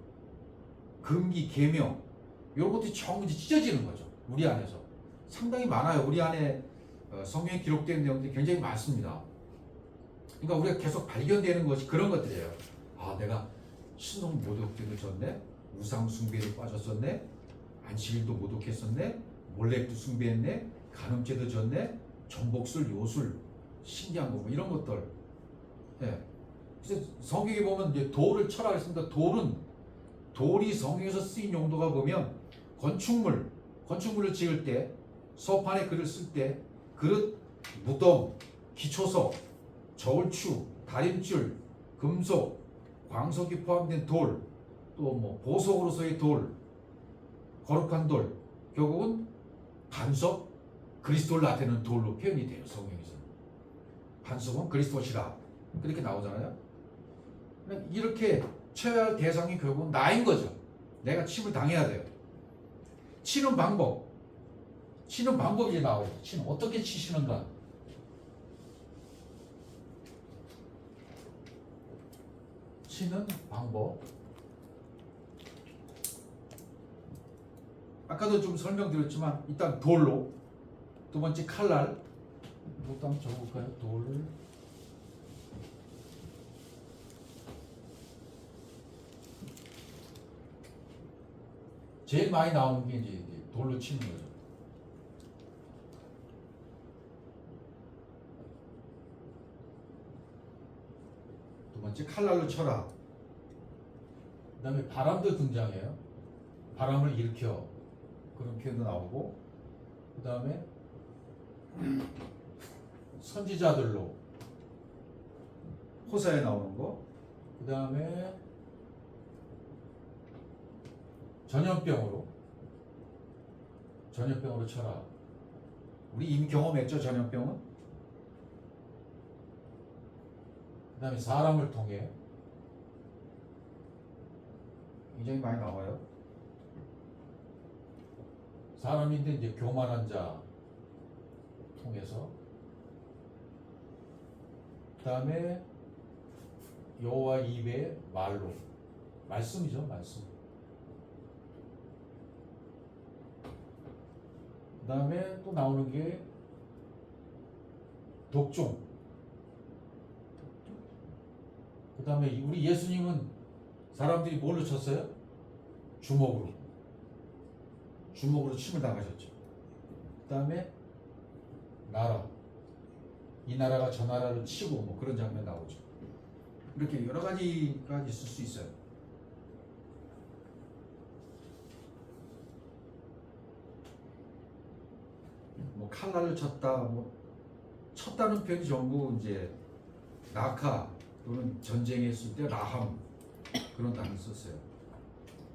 금기, 계명 이런 것들이 전부 찢어지는 거죠. 우리 안에서 상당히 많아요. 우리 안에 성경에 기록된 내용들이 굉장히 많습니다. 그러니까 우리가 계속 발견되는 것이 그런 것들이에요. 아, 내가 신성 모독죄도 졌네, 우상 숭배도 빠졌었네, 안식일도 모독했었네, 몰렉도 숭배했네, 간음죄도 졌네, 전복술, 요술, 신기한 거 이런 것들. 네. 그래서 성경에 보면 이제 돌을 쳐라 했습니다. 돌이 성경에서 쓰인 용도가 보면 건축물을 지을 때, 서판에 글을 쓸 때 그릇, 무덤, 기초석, 저울추, 다림줄, 금속, 광석이 포함된 돌, 또 보석으로서의 돌, 거룩한 돌, 결국은 반석, 그리스도를 나타내는 돌로 표현이 돼요. 성경에서 반석은 그리스도시라 그렇게 나오잖아요. 이렇게 쳐야 할 대상이 결국은 나인 거죠. 내가 침을 당해야 돼요. 치는 방법이 이제 나와요. 치는 어떻게 치시는가? 치는 방법. 아까도 좀 설명드렸지만 일단 돌로, 두 번째 칼날. 이것도 한번 적어볼까요? 돌. 제일 많이 나오는 게 이제 돌로 치는 거죠. 두 번째 칼날로 쳐라. 그 다음에 바람도 등장해요. 바람을 일으켜, 그런 표현도 나오고, 그 다음에 선지자들로, 호사에 나오는 거, 그 다음에 전염병으로 쳐라. 우리 이미 경험했죠, 전염병은. 그 다음에 사람을 통해 굉장히 많이 나와요. 사람인데 이제 교만한 자 통해서, 그 다음에 여호와 입의 말로, 말씀이죠, 말씀. 그 다음에 또 나오는 게 독종. 그 다음에 우리 예수님은 사람들이 뭘로 쳤어요? 주먹으로. 주먹으로 침을 당하셨죠. 그 다음에 나라. 이 나라가 저 나라를 치고 뭐 그런 장면 나오죠. 이렇게 여러 가지가 있을 수 있어요. 뭐 칼날을 쳤다, 뭐 쳤다는 표현이 전부 이제 낙하 또는 전쟁했을 때 라함 그런 단어를 썼어요.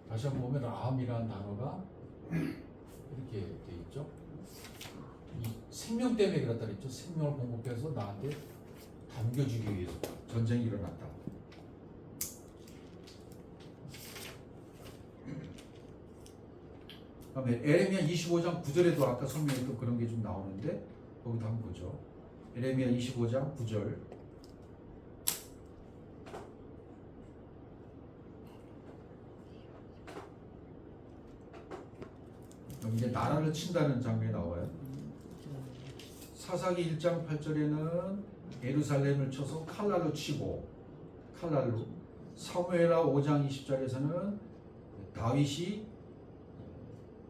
다시 한번 보면 라함이라는 단어가 이렇게 돼 있죠. 이 생명 때문에 그렇다 그랬죠. 생명을 공급해서 나한테 담겨주기 위해서 전쟁이 일어났다. 그다음에 에레미야 25장 9절에도 아까 설명했던 그런 게 좀 나오는데 거기도 한번 보죠. 에레미야 25장 9절. 여기 이제 나라를 친다는 장면이 나와요. 사사기 1장 8절에는 예루살렘을 쳐서 칼날로 치고, 칼날로. 사무엘하 5장 20절에서는 다윗이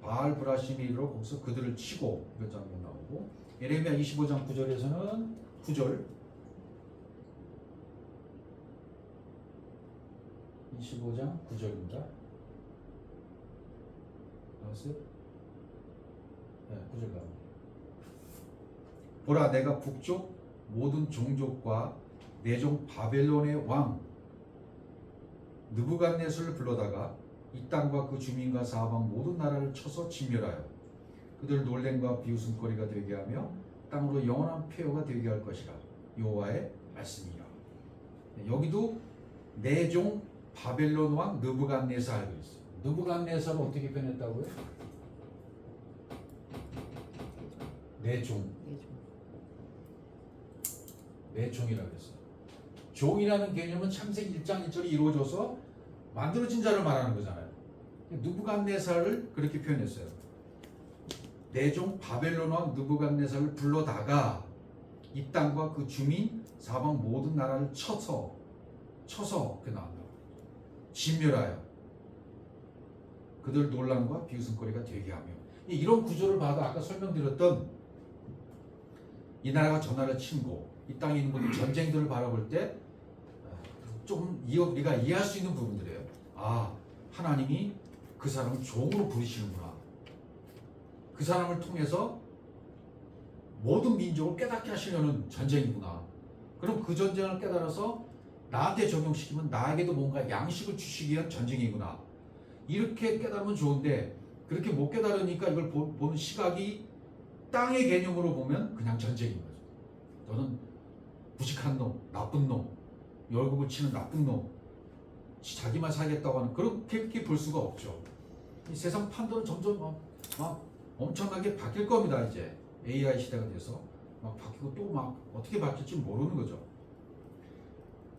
바알 브라시미로 거기서 그들을 치고 그 장면 나오고, 에레미야 25장 9절에서는 9절 25장 9절입니다. 나왔어요? 네, 9절 나옵니다. 보라, 내가 북쪽 모든 종족과 내 종 바벨론의 왕 느부갓네살을 불러다가 이 땅과 그 주민과 사방 모든 나라를 쳐서 진멸하여 그들 놀램과 비웃음거리가 되게 하며 땅으로 영원한 폐허가 되게 할 것이라. 여호와의 말씀이라. 여기도 내 종 바벨론 왕 느부갓네살 그랬어요. 느부갓네살은 어떻게 표현했다고요? 내 종. 내 종이라고 했어요. 종이라는 개념은 창세기 1장 1절이 이루어져서 만들어진 자를 말하는 거잖아요. 느부갓네살을 그렇게 표현했어요. 내 종 바벨론 왕 느부갓네살을 불러다가 이 땅과 그 주민 사방 모든 나라를 쳐서 그렇게 나온다. 진멸하여 그들 논란과 비웃음거리가 되게 하며. 이런 구조를 봐도 아까 설명드렸던 이 나라가 저 나라를 친고 이 땅에 있는 모든 전쟁들을 바라볼 때 좀 우리가 이해할 수 있는 부분들이에요. 아, 하나님이 그 사람을 종으로 부르시는구나. 그 사람을 통해서 모든 민족을 깨닫게 하시려는 전쟁이구나. 그럼 그 전쟁을 깨달아서 나한테 적용시키면 나에게도 뭔가 양식을 주시기 위한 전쟁이구나. 이렇게 깨달으면 좋은데 그렇게 못 깨달으니까 이걸 보는 시각이 땅의 개념으로 보면 그냥 전쟁인 거죠. 너는 무식한 놈, 나쁜 놈, 열국을 치는 나쁜 놈, 자기만 살겠다고 하는 그렇게 볼 수가 없죠. 이 세상 판도는 점점 막 엄청나게 바뀔 겁니다. 이제 AI 시대가 돼서 막 바뀌고 또 막 어떻게 바뀔지 모르는 거죠.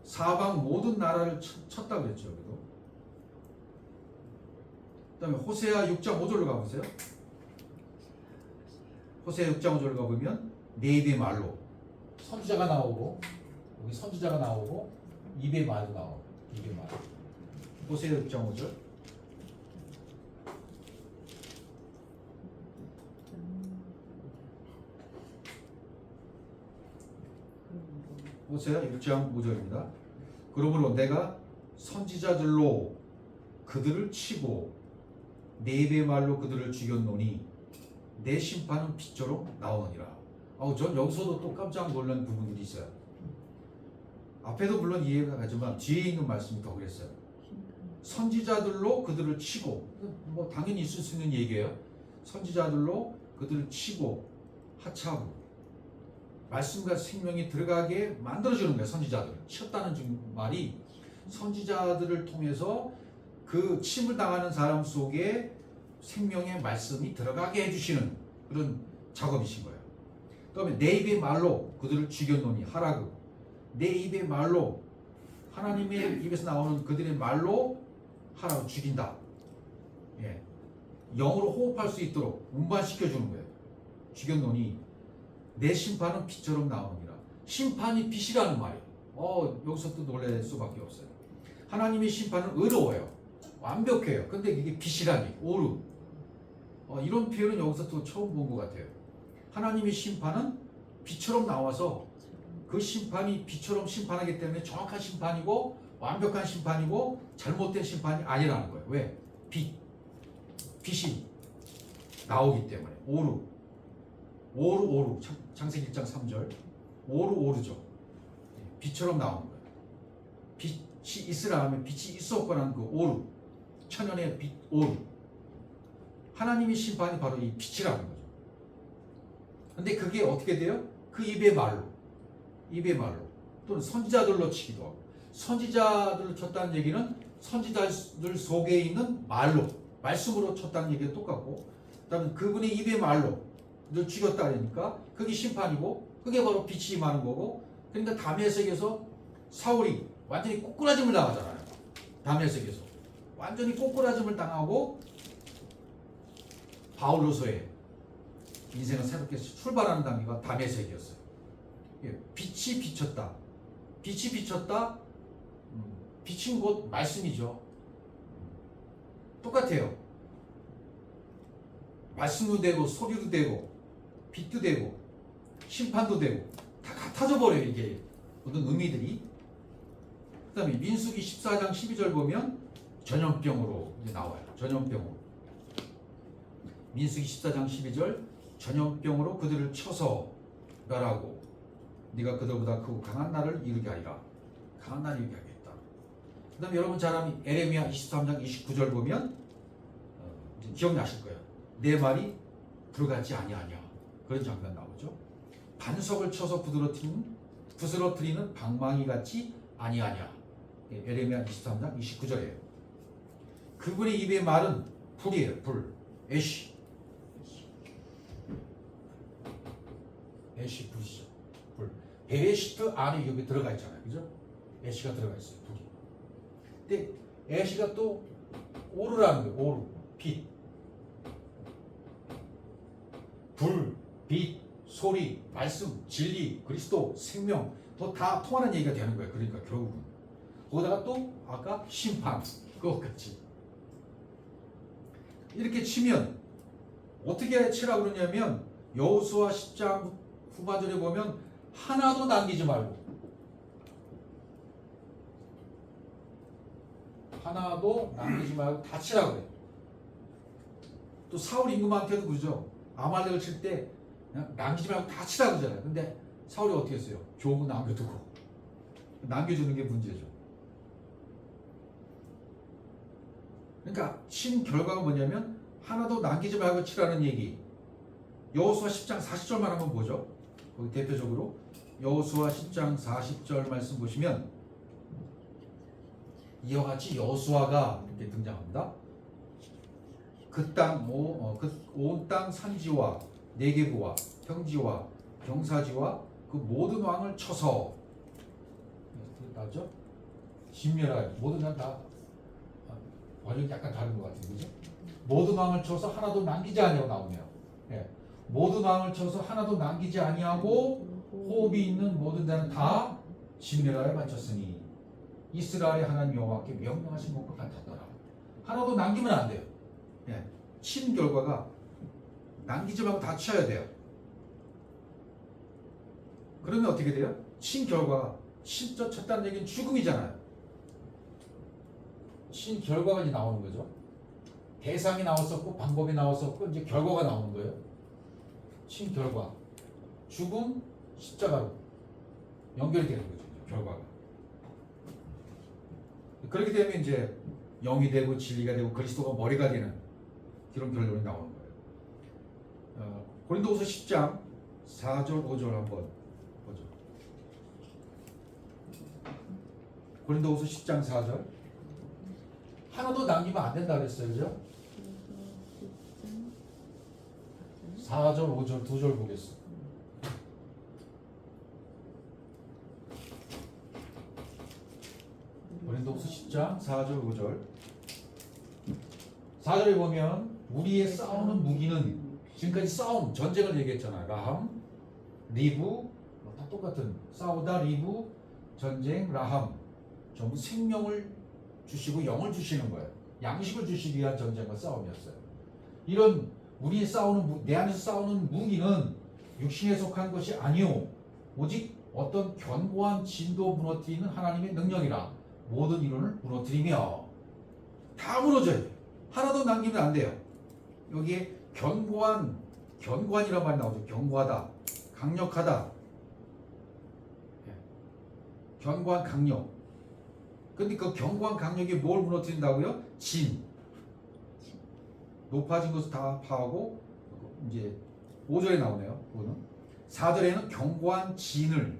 사방 모든 나라를 쳤다 그랬죠. 여기도. 그다음에 호세아 6장 5절로 가보세요. 호세아 6장 5절로 가보면 네 입의 말로 선지자가 나오고, 여기 선지자가 나오고 입의 말도 나오고, 입의 말. 호세아 6장 5절. 호세아 6장 5절입니다. 그러므로 내가 선지자들로 그들을 치고 네 입의 말로 그들을 죽였노니 내 심판은 빛처럼 나오느니라. 전 여기서도 또 깜짝 놀란 부분들이 있어요. 앞에도 물론 이해가 가지만 뒤에 있는 말씀이 더 그랬어요. 선지자들로 그들을 치고, 뭐 당연히 있을 수 있는 얘기예요. 선지자들로 그들을 치고 하차하고 말씀과 생명이 들어가게 만들어주는 거예요. 선지자들을 치었다는 말이 선지자들을 통해서 그 침을 당하는 사람 속에 생명의 말씀이 들어가게 해주시는 그런 작업이신 거예요. 그다음에 내 입의 말로 그들을 죽였노니 하라고. 내 입의 말로 하나님의 입에서 나오는 그들의 말로 하라고 죽인다. 예. 영으로 호흡할 수 있도록 운반시켜주는 거예요. 죽였노니 내 심판은 빛처럼 나오느니라. 심판이 빛이라는 말이에요. 여기서 또 놀랄 수밖에 없어요. 하나님의 심판은 의로워요. 완벽해요. 근데 이게 빛이라니, 오르. 이런 표현은 여기서 또 처음 본 것 같아요. 하나님의 심판은 빛처럼 나와서 그 심판이 빛처럼 심판하기 때문에 정확한 심판이고 완벽한 심판이고 잘못된 심판이 아니라는 거예요. 왜? 빛이 나오기 때문에. 오르. 창세기 1장 3절. 오르죠. 빛처럼 나오는 거예요. 빛이 있으라 하면 빛이 있었거나 그 오르. 천연의 빛, 오르. 하나님의 심판이 바로 이 빛이라는 거죠. 근데 그게 어떻게 돼요? 그 입의 말로 또는 선지자들로 치기도 하고, 선지자들로 쳤다는 얘기는 선지자들 속에 있는 말씀으로 쳤다는 얘기가 똑같고, 그다음에 그분의 입의 말로 늘 죽였다 하니까 그게 심판이고, 그게 바로 빛이 임하는 거고. 그러니까 다메섹에서 사울이 완전히 꼬꾸라짐을 당하잖아요. 다메섹에서 완전히 꼬꾸라짐을 당하고 바울로서의 인생을 새롭게 출발하는 단계가 다메섹이었어요. 빛이 비쳤다. 빛인 곧 말씀이죠. 똑같아요. 말씀도 되고 소리도 되고 빛도 되고 심판도 되고 다 같아져 버려요. 이게 모든 의미들이. 그 다음에 민수기 14장 12절 보면 전염병으로 이제 나와요. 전염병으로. 민수기 14장 12절 전염병으로 그들을 쳐서 멸하고 네가 그들보다 크고 강한 나를 이루게 하리라. 강한 나를 이루게 하겠다. 그 다음에 여러분 잘 아는 에레미야 23장 29절 보면 기억나실 거예요. 내 말이 불같지 아니하냐. 그런 장면 나오죠. 반석을 쳐서 부스러뜨리는 방망이 같이 아니하냐. 에레미야 23장 29절이에요. 그분의 입의 말은 불이에요. 불. 애쉬 불이죠. 불. 베레시트 안에 여기 들어가 있잖아요. 그죠? 애쉬가 들어가 있어요. 불이. 근데 애쉬가 또 오르라는 거예요. 오르. 빛. 불, 빛, 소리, 말씀, 진리, 그리스도, 생명 또 다 통하는 얘기가 되는 거예요. 그러니까 결국은 거기다가 또 아까 심판 그것같이 이렇게 치면 어떻게 치라고 그러냐면 여호수아 10장 후반절에 보면 하나도 남기지 말고 다 치라고 그래요. 또 사울 임금한테도 그러죠. 아말렉을 칠 때 남기지 말고 다 치라고 그러잖아요. 근데 사울이 어떻게 했어요? 좋은 거 남겨두고. 남겨주는 게 문제죠. 그러니까 친 결과가 뭐냐면 하나도 남기지 말고 치라는 얘기. 여호수아 10장 40절만 한번 보죠. 거기 대표적으로 여호수아 10장 40절 말씀 보시면 이와 같이 여호수아가 이렇게 등장합니다. 그 땅, 온 땅 산지와 네게부와 평지와 경사지와 그 모든 왕을 쳐서 나죠? 진멸하여 모든 왕 다 완전히 약간 다른 것 같은데 그죠? 모든 왕을 쳐서 하나도 남기지 아니하고 나오네요. 예. 모든 왕을 쳐서 하나도 남기지 아니하고 호흡이 있는 모든 자는 다 진멸하여 바쳤으니 이스라엘의 하나님 여호와께 명령하신 것과 같았더라. 하나도 남기면 안 돼요. 예. 친 결과가 남기지 말고 다 치어야 돼요. 그러면 어떻게 돼요? 친 결과가 실제 쳤다는 얘기는 죽음이잖아요. 친 결과가 이제 나오는 거죠. 대상이 나왔었고 방법이 나왔었고 이제 결과가 나오는 거예요. 친 결과, 죽음, 십자가로 연결이 되는 거죠. 결과가. 그렇게 되면 이제 영이 되고 진리가 되고 그리스도가 머리가 되는 그런 결론이 나오는 거예요. 고린도후서 10장 4절 5절 한번 보죠. 고린도후서 10장 4절. 하나도 남기면 안 된다 그랬어요. 그죠? 4절 5절 두 절 보겠습니다. 고린도후서 10장 4절 5절. 4절에 보면 우리의 싸우는 무기는 지금까지 싸움, 전쟁을 얘기했잖아요. 라함, 리브, 다 똑같은 싸우다, 리브, 전쟁, 라함. 전부 생명을 주시고 영을 주시는 거예요. 양식을 주시기 위한 전쟁과 싸움이었어요. 이런 우리 싸우는 내 안에서 싸우는 무기는 육신에 속한 것이 아니오 오직 어떤 견고한 진도 무너뜨리는 하나님의 능력이라 모든 이론을 무너뜨리며 다 무너져요. 하나도 남기면 안 돼요. 여기에 견고한이라는 말이 나오죠. 견고하다, 강력하다, 견고한 강력. 근데 그 견고한 강력이 뭘 무너뜨린다고요? 진. 높아진 것을 다 파하고 이제 5절에 나오네요. 그거는 4절에는 견고한 진을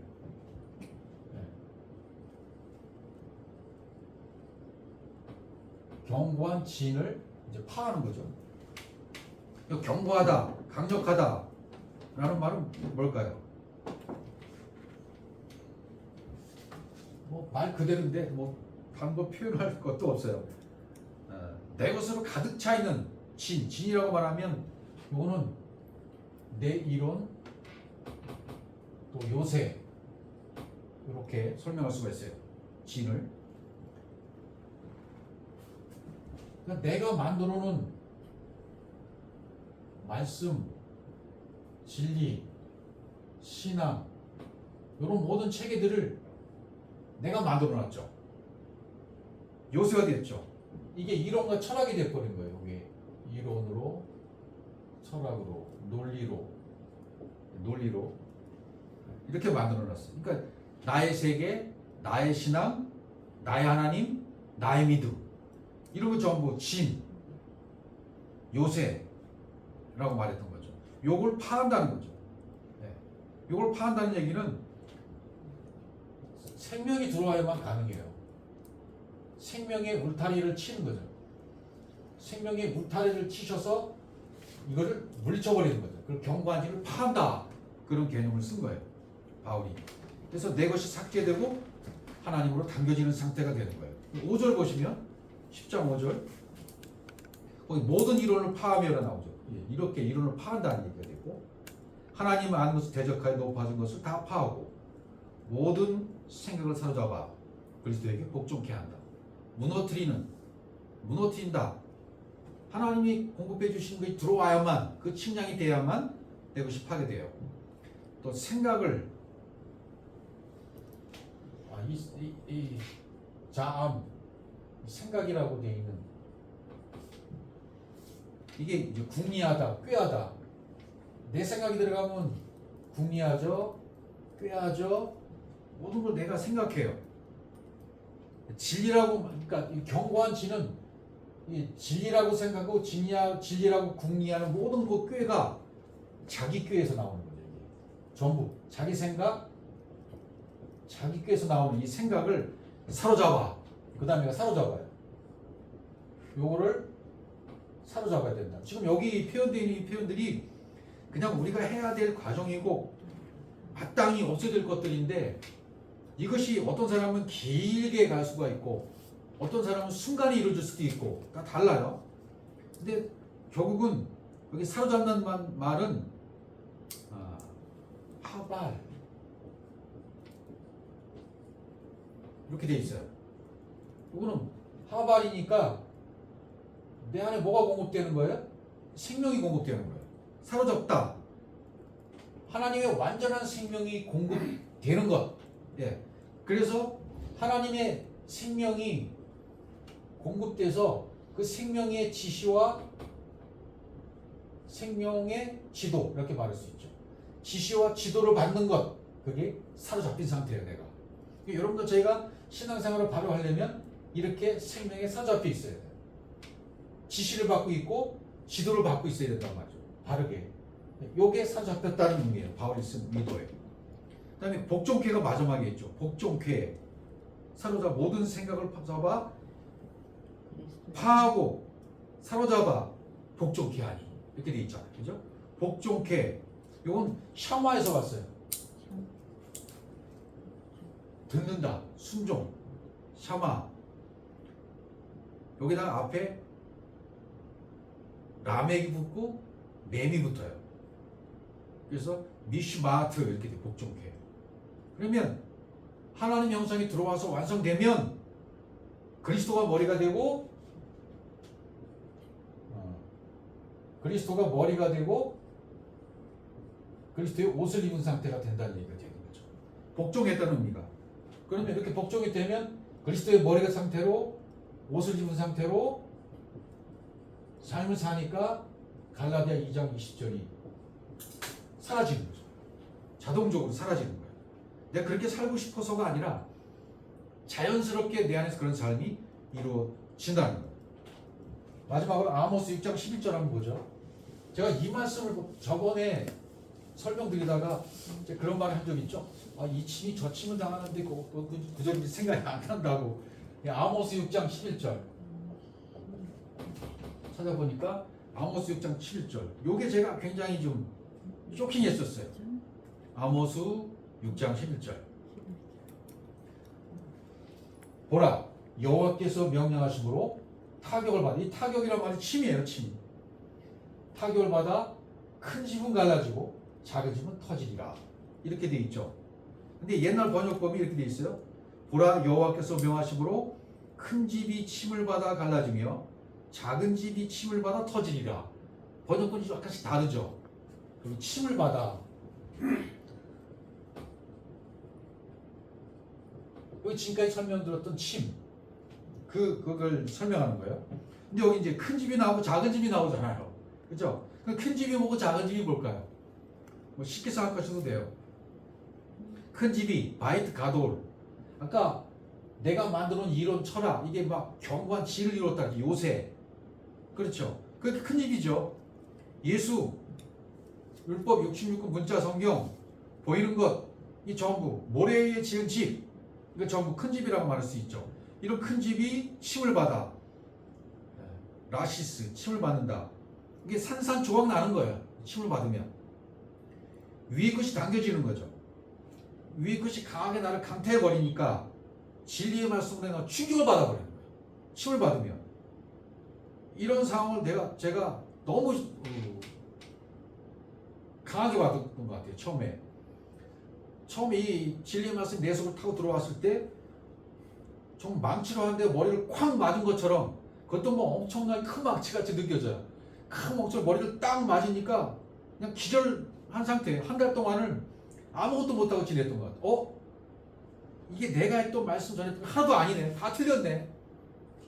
견고한 진을 이제 파하는 거죠. 견고하다, 강력하다 라는 말은 뭘까요? 뭐 말 그대로인데 뭐 방법 표현할 것도 없어요. 내 것으로 가득 차 있는 진이라고 말하면 이거는 내 이론 또 요새 이렇게 설명할 수가 있어요. 진을 그러니까 내가 만들어 놓은 말씀, 진리, 신앙 이런 모든 체계들을 내가 만들어 놨죠. 요새가 됐죠. 이게 이론과 철학이 돼버린 거예요. 이게 이론으로, 철학으로, 논리로 이렇게 만들어 놨어요. 그러니까 나의 세계, 나의 신앙, 나의 하나님, 나의 믿음 이런 거 전부 진, 요새라고 말했던 거죠. 요걸 파한다는 거죠. 네. 요걸 파한다는 얘기는 생명이 들어와야만 가능해요. 생명의 울타리를 치는 거죠. 생명의 울타리를 치셔서 이거를 물리쳐버리는 거죠. 그걸 견고한지를 파한다. 그런 개념을 쓴 거예요. 바울이. 그래서 내 것이 삭제되고 하나님으로 당겨지는 상태가 되는 거예요. 5절 보시면 10장 5절 거기 모든 이론을 파하며라 나오죠. 이렇게 이론을 파한다는 얘기가 되고 하나님 아는 것을 대적하여 높아진 것을 다 파하고 모든 생각을 사로잡아 그리스도에게 복종케 한다. 무너뜨린다. 하나님이 공급해 주신 것이 들어와야만 그 측량이 돼야만 내 것이 파괴돼요. 또 생각을 이 자암 생각이라고 되어 있는 이게 이제 궁리하다, 꾀하다. 내 생각이 들어가면 궁리하죠, 꾀하죠. 모든 걸 내가 생각해요. 진리라고 그러니까 견고한 진은 진리라고 생각하고 진리라고 궁리하는 모든 그 꾀가 자기 꾀에서 나오는 거죠. 이게. 전부 자기 생각, 자기 꾀에서 나오는 이 생각을 사로잡아. 그 다음에 사로잡아요. 요거를 사로잡아야 된다. 지금 여기 표현되어 있는 이 표현들이 그냥 우리가 해야 될 과정이고 마땅히 없애야 될 것들인데 이것이 어떤 사람은 길게 갈 수가 있고 어떤 사람은 순간에 이루어질 수도 있고 다 달라요. 근데 결국은 여기 사로잡는 말은 하발 이렇게 돼 있어요. 이거는 하발이니까 내 안에 뭐가 공급되는 거예요? 생명이 공급되는 거예요. 사로잡다. 하나님의 완전한 생명이 공급되는 것. 예. 그래서 하나님의 생명이 공급돼서 그 생명의 지시와 생명의 지도 이렇게 말할 수 있죠. 지시와 지도를 받는 것 그게 사로잡힌 상태예요. 내가. 여러분들 저희가 신앙생활을 바로 하려면 이렇게 생명에 사로잡혀 있어야 돼요. 지시를 받고 있고 지도를 받고 있어야 된단 말이죠. 바르게. 요게 사로잡혔다는 의미예요. 바울이 쓴 의도예요. 그 다음에 복종쾌가 마지막에 있죠. 복종쾌. 사로잡아 모든 생각을 잡아 파하고 사로잡아 복종쾌 하니. 이렇게 돼 있잖아요. 그죠? 복종쾌. 요건 샤마에서 왔어요. 듣는다. 순종. 샤마. 여기다가 앞에 라멕이 붙고 mem이 붙어요. 그래서 미슈마트 이렇게 돼. 복종쾌. 그러면 하나님 형상이 들어와서 완성되면 그리스도가 머리가 되고 그리스도가 머리가 되고 그리스도의 옷을 입은 상태가 된다는 얘기가 되는 거죠. 복종했다는 의미가. 그러면 이렇게 복종이 되면 그리스도의 머리가 상태로 옷을 입은 상태로 삶을 사니까 갈라디아 2장 20절이 사라지는 거죠. 자동적으로 사라지는 거예요. 내가 그렇게 살고 싶어서가 아니라 자연스럽게 내 안에서 그런 삶이 이루어진다는 거예요. 마지막으로 아모스 6장 11절 한번 보죠. 제가 이 말씀을 저번에 설명드리다가 그런 말을 한 적 있죠. 이 침이 저 침을 당하는데 그 점이 생각이 안 난다고. 아모스 6장 11절 찾아보니까 아모스 6장 11절 요게 제가 굉장히 좀 쇼킹했었어요. 아모스 6장 11절 보라 여호와께서 명령하심으로 타격을 받아. 이 타격이란 말이 침이에요. 침. 타격을 받아 큰 집은 갈라지고 작은 집은 터지리라. 이렇게 돼 있죠. 근데 옛날 번역법이 이렇게 돼 있어요. 보라 여호와께서 명하심으로 큰 집이 침을 받아 갈라지며 작은 집이 침을 받아 터지리라. 번역본이 약간씩 다르죠. 그리고 침을 받아. 여기 지금까지 설명드렸던 침. 그걸 설명하는 거예요. 근데 여기 이제 큰 집이 나오고 작은 집이 나오잖아요. 그죠? 큰 집이 뭐고 작은 집이 뭘까요? 뭐 쉽게 생각하셔도 돼요. 큰 집이 바이트 가돌. 아까 내가 만들어놓은 이론 철학 이게 막 견고한 지를 이뤘다. 요새. 그렇죠. 그게 큰 집이죠. 예수, 율법 66권 문자 성경 보이는 것 이 전부 모래에 지은 집 이거 전부 큰 집이라고 말할 수 있죠. 이런 큰 집이 침을 받아 라시스 침을 받는다. 이게 산산조각 나는 거예요. 침을 받으면 위의 것이 당겨지는 거죠. 위의 것이 강하게 나를 강타해 버리니까 진리의 말씀으로 내가 충격을 받아버리는 거예요. 침을 받으면 이런 상황을 제가 너무 강하게 받았던 것 같아요. 처음에 이 진리의 말씀 내 속을 타고 들어왔을 때 좀 망치로 하는데 머리를 콱 맞은 것처럼 그것도 뭐 엄청나게 큰 망치같이 느껴져요. 큰 망치로 머리를 딱 맞으니까 그냥 기절한 상태. 한 달 동안은 아무것도 못하고 지냈던 것 같아요. 이게 내가 했던 말씀 전에 하나도 아니네. 다 틀렸네.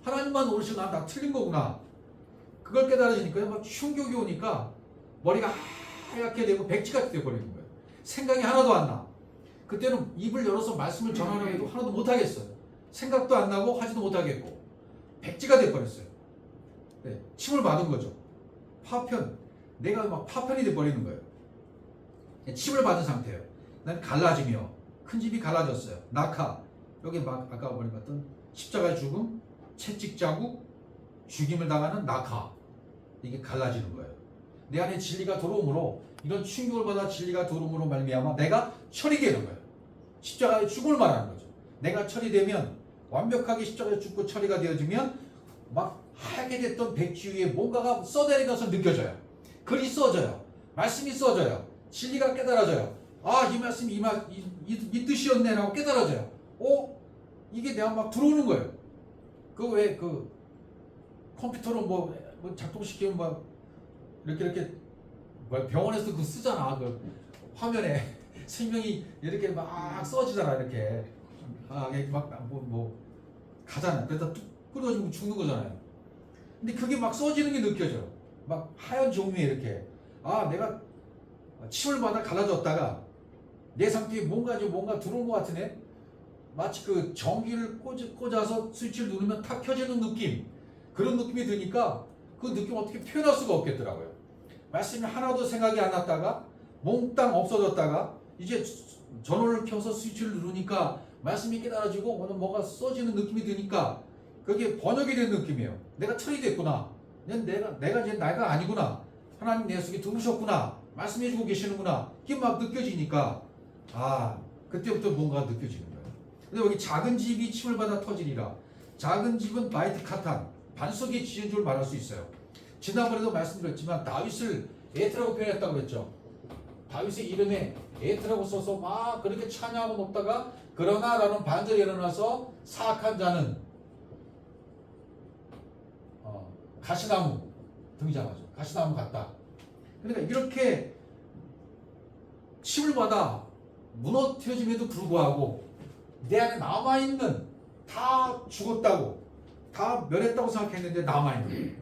하나님만 오르시고 난 다 틀린 거구나. 그걸 깨달으시니까 막 충격이 오니까 머리가 하얗게 되고 백지같이 되어버리는 거예요. 생각이 하나도 안 나. 그때는 입을 열어서 말씀을 전하려고 해도 하나도 못하겠어요. 생각도 안 나고 하지도 못하겠고 백지가 돼버렸어요. 네, 침을 받은 거죠. 파편. 내가 막 파편이 돼버리는 거예요. 침을 받은 상태예요. 난 갈라지며 큰 집이 갈라졌어요. 낙하. 여기 막 아까 우리 봤던 십자가의 죽음, 채찍 자국, 죽임을 당하는 낙하. 이게 갈라지는 거예요. 내 안에 진리가 들어오므로 이런 충격을 받아 진리가 들어옴으로 말미암아 내가 처리게 되는 거예요. 십자가의 죽음을 말하는 거죠. 내가 처리되면 완벽하게 십자가에 죽고 처리가 되어지면 막 하게 됐던 백지 위에 뭔가가 써내려가서 느껴져요. 글이 써져요. 말씀이 써져요. 진리가 깨달아져요. 이 말씀이 이 뜻이었네 라고 깨달아져요. 이게 내가 막 들어오는 거예요. 왜 컴퓨터로 뭐 작동시키면 막 이렇게 병원에서 쓰잖아. 화면에 생명이 이렇게 막 써지잖아. 이렇게 가잖아. 그래서 뚝 끊어지고 죽는 거잖아요. 근데 그게 막 써지는 게 느껴져. 막 하얀 종류에 이렇게 내가 침을 받아 갈라졌다가 내 상태에 뭔가 들어온 것 같으네. 마치 그 전기를 꽂아서 스위치를 누르면 탁 켜지는 느낌. 그런 느낌이 드니까 그 느낌 어떻게 표현할 수가 없겠더라고요. 말씀이 하나도 생각이 안 났다가 몽땅 없어졌다가 이제 전원을 켜서 스위치를 누르니까 말씀이 깨달아지고 오늘 뭐가 써지는 느낌이 드니까 그게 번역이 된 느낌이에요. 내가 틀이 됐구나. 내가 이제 나가 아니구나. 하나님 내 속에 들으셨구나. 말씀해주고 계시는구나. 이게 막 느껴지니까 그때부터 뭔가 느껴지는 거예요. 근데 여기 작은 집이 침을 받아 터지리라. 작은 집은 바이트 카탄, 반석이 지은 줄 말할 수 있어요. 지난번에도 말씀드렸지만 다윗을 에트라고 표현했다고 그랬죠. 다윗의 이름에 에트라고 써서 막 그렇게 찬양하고 높다가 그러나 라는 반절이 일어나서 사악한 자는 가시나무 등장하죠. 가시나무 같다. 그러니까 이렇게 침을 받아 무너뜨려짐에도 불구하고 내 안에 남아있는 다 죽었다고 다 멸했다고 생각했는데 남아있는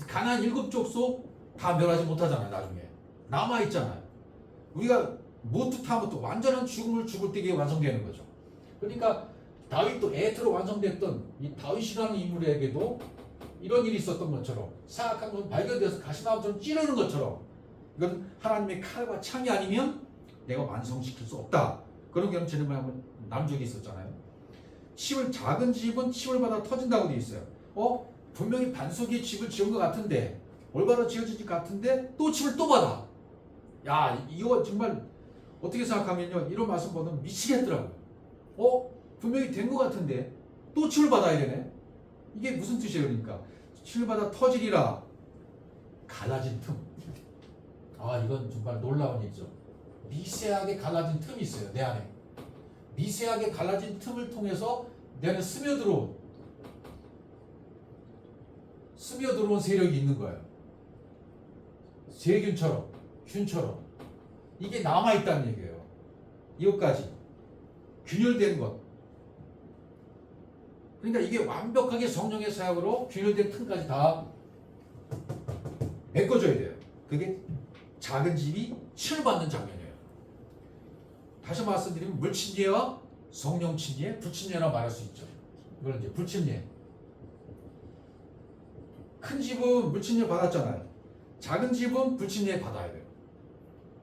가나안 7족속 다 멸하지 못하잖아요. 나중에 남아있잖아요. 우리가 무트타무트 완전한 죽음을 죽을 때에 완성되는 거죠. 그러니까 다윗도 에트로 완성됐던 이 다윗이라는 인물에게도 이런 일이 있었던 것처럼 사악한 것은 발견돼서 가시나무처럼 찌르는 것처럼 이건 하나님의 칼과 창이 아니면 내가 완성시킬 수 없다. 그런 경험 지난번에 한번 나눈 적이 있었잖아요. 작은 집은 침을 받아 터진다고 되어 있어요. 분명히 반석의 집을 지은 것 같은데 올바로 지어진 것 같은데 또 침을 또 받아. 이거 정말 어떻게 생각하면요, 이런 말씀 보면 미치겠더라고요. 분명히 된 것 같은데 또 침을 받아야 되네. 이게 무슨 뜻이에요? 그러니까 침을 받아 터지리라. 갈라진 틈. 이건 정말 놀라운 일이죠. 미세하게 갈라진 틈이 있어요. 내 안에 미세하게 갈라진 틈을 통해서 내 안에 스며들어온 세력이 있는 거예요. 세균처럼, 균처럼 이게 남아있다는 얘기예요. 이것까지 균열된 것. 그러니까 이게 완벽하게 성령의 사역으로 균열된 틈까지 다 메꿔줘야 돼요. 그게 작은 집이 침을 받는 장면이에요. 다시 말씀드리면 물침례와 성령 침례, 불침례라 말할 수 있죠. 이걸 이제 불침례. 큰 집은 물침례 받았잖아요. 작은 집은 불침례 받아야 돼요.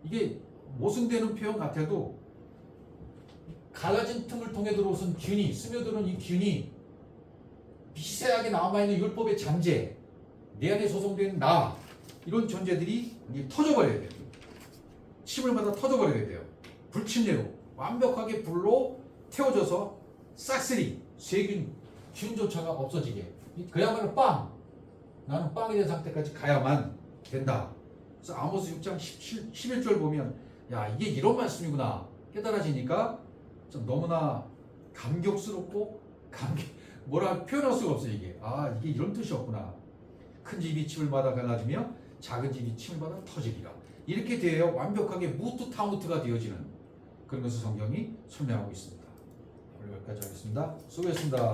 이게 모순되는 표현 같아도 갈라진 틈을 통해 들어오는 균이, 스며드는 이 균이 미세하게 남아있는 율법의 잔재, 내 안에 조성된 나, 이런 존재들이 이제 터져버려야 돼요. 침을 받아 터져버려야 돼요. 불침례로 완벽하게 불로 태워져서 싹쓸이 세균, 균조차가 없어지게. 그야말로 나는 빵이 된 상태까지 가야만 된다. 그래서 아모스 6장 11절 보면 이게 이런 말씀이구나 깨달아지니까 좀 너무나 감격스럽고 뭐라 표현할 수가 없어요. 이게 이런 뜻이었구나. 큰 집이 침을 받아 갈라지며 작은 집이 침을 받아 터지리라. 이렇게 되어야 완벽하게 무트타무트가 되어지는 그런 것을 성경이 설명하고 있습니다. 오늘 여기까지 하겠습니다. 수고했습니다.